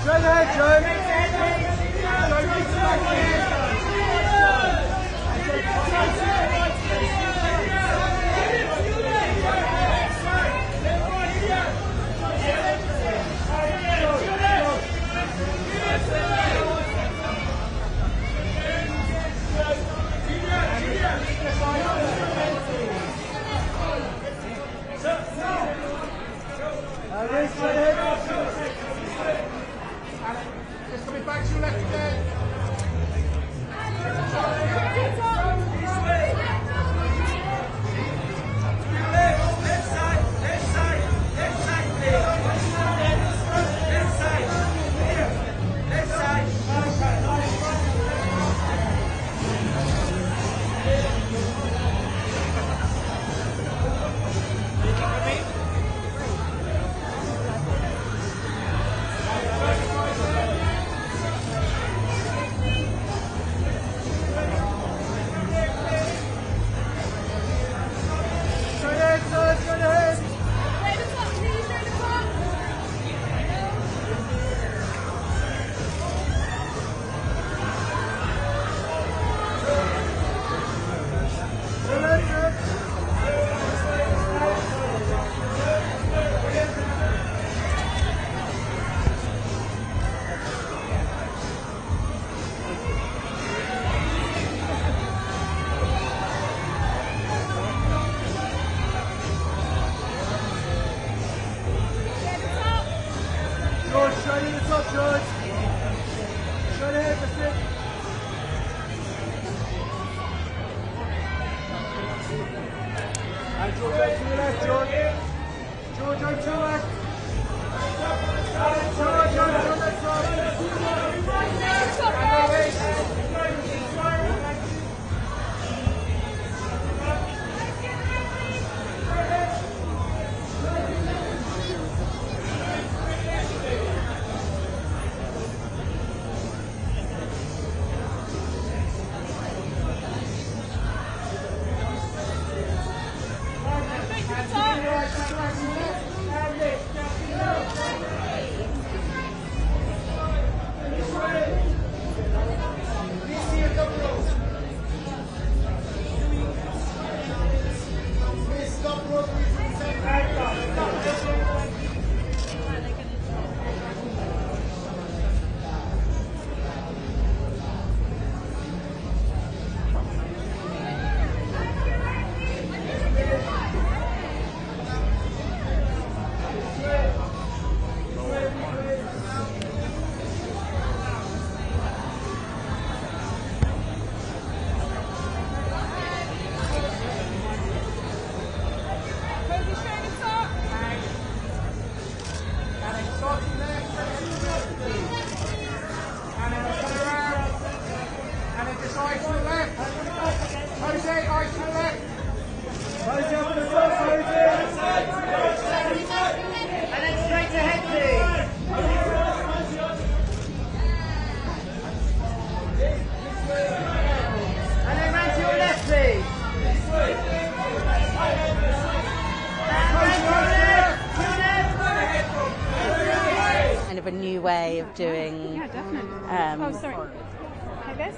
Straight ahead, Joe. Just coming back to your left again. George, straight in the top, George. And George, over to the left, George. George, over to the left. George, over to the left A new way of doing. Yeah, definitely. Oh, sorry. Like this?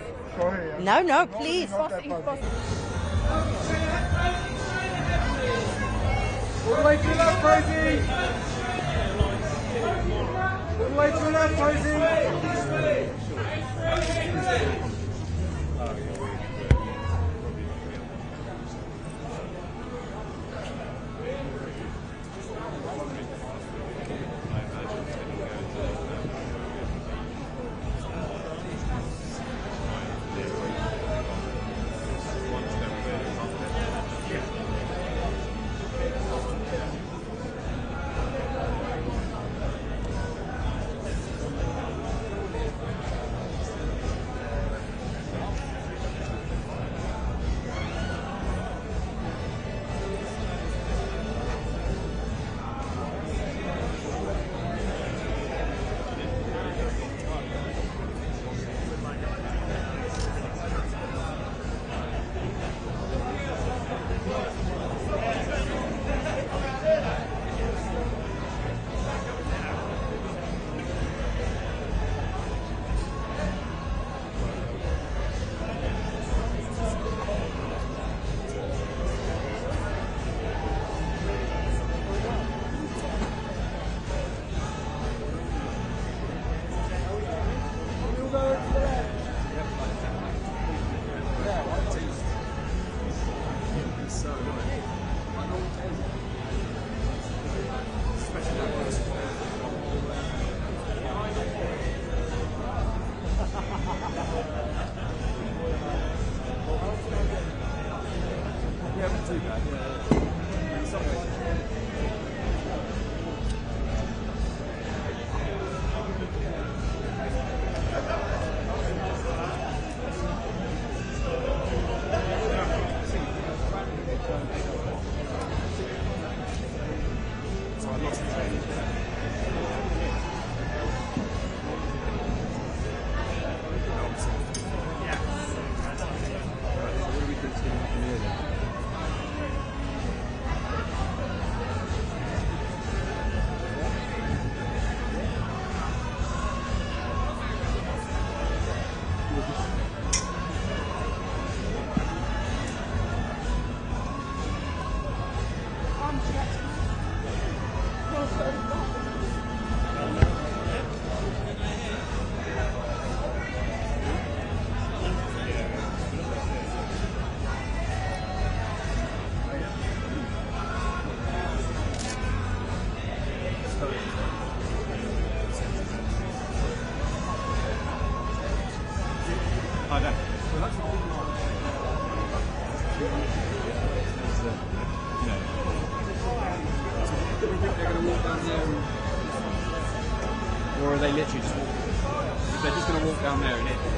No, no, please. All the way to the left, Posey. All the way to the left, Posey. or are they literally just walking? If they're just going to walk down there and it.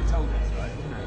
told us, right? Isn't it?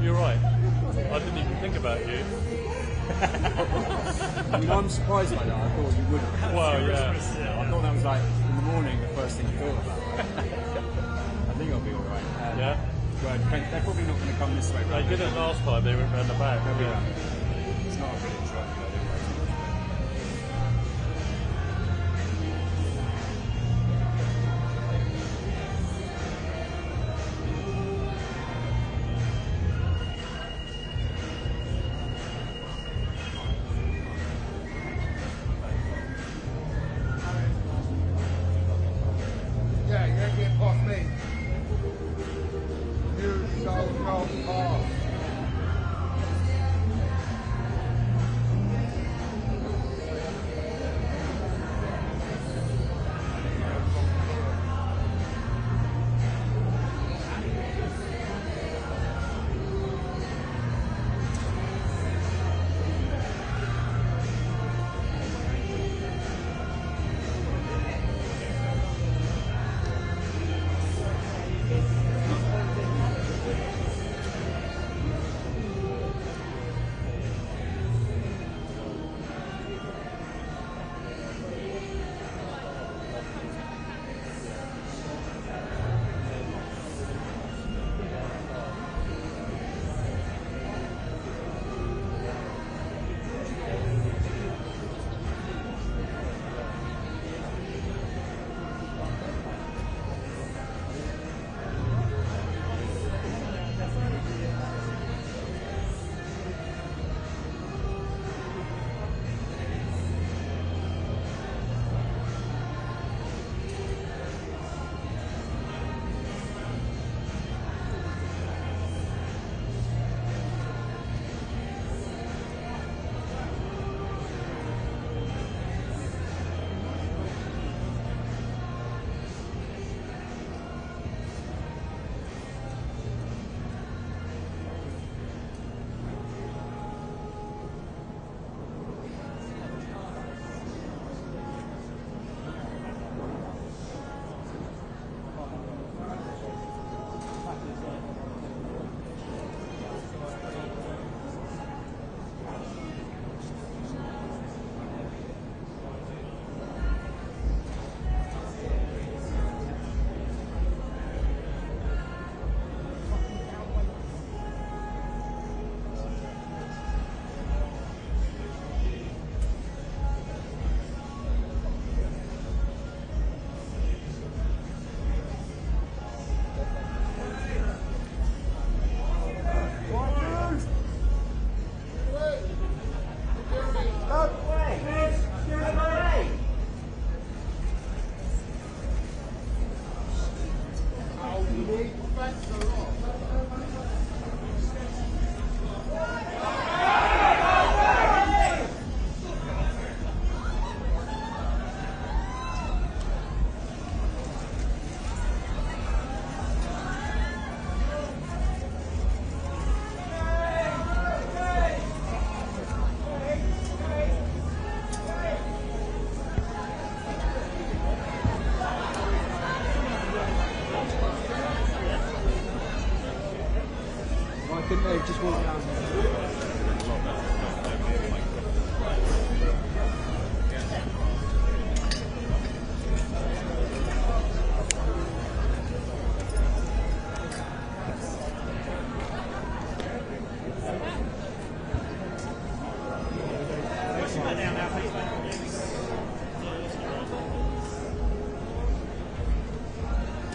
You're right. I didn't even think about you. I mean, I'm surprised by that. I thought you wouldn't. Well, yeah. I thought that was like in the morning the first thing you thought about. I think I'll be all right. Yeah. Well, they're probably not going to come this way. They did it last time. They went round the back. Yeah. It's not a brilliant shot. Yeah, you ain't getting past me. You shall not pass. Sit down now, please.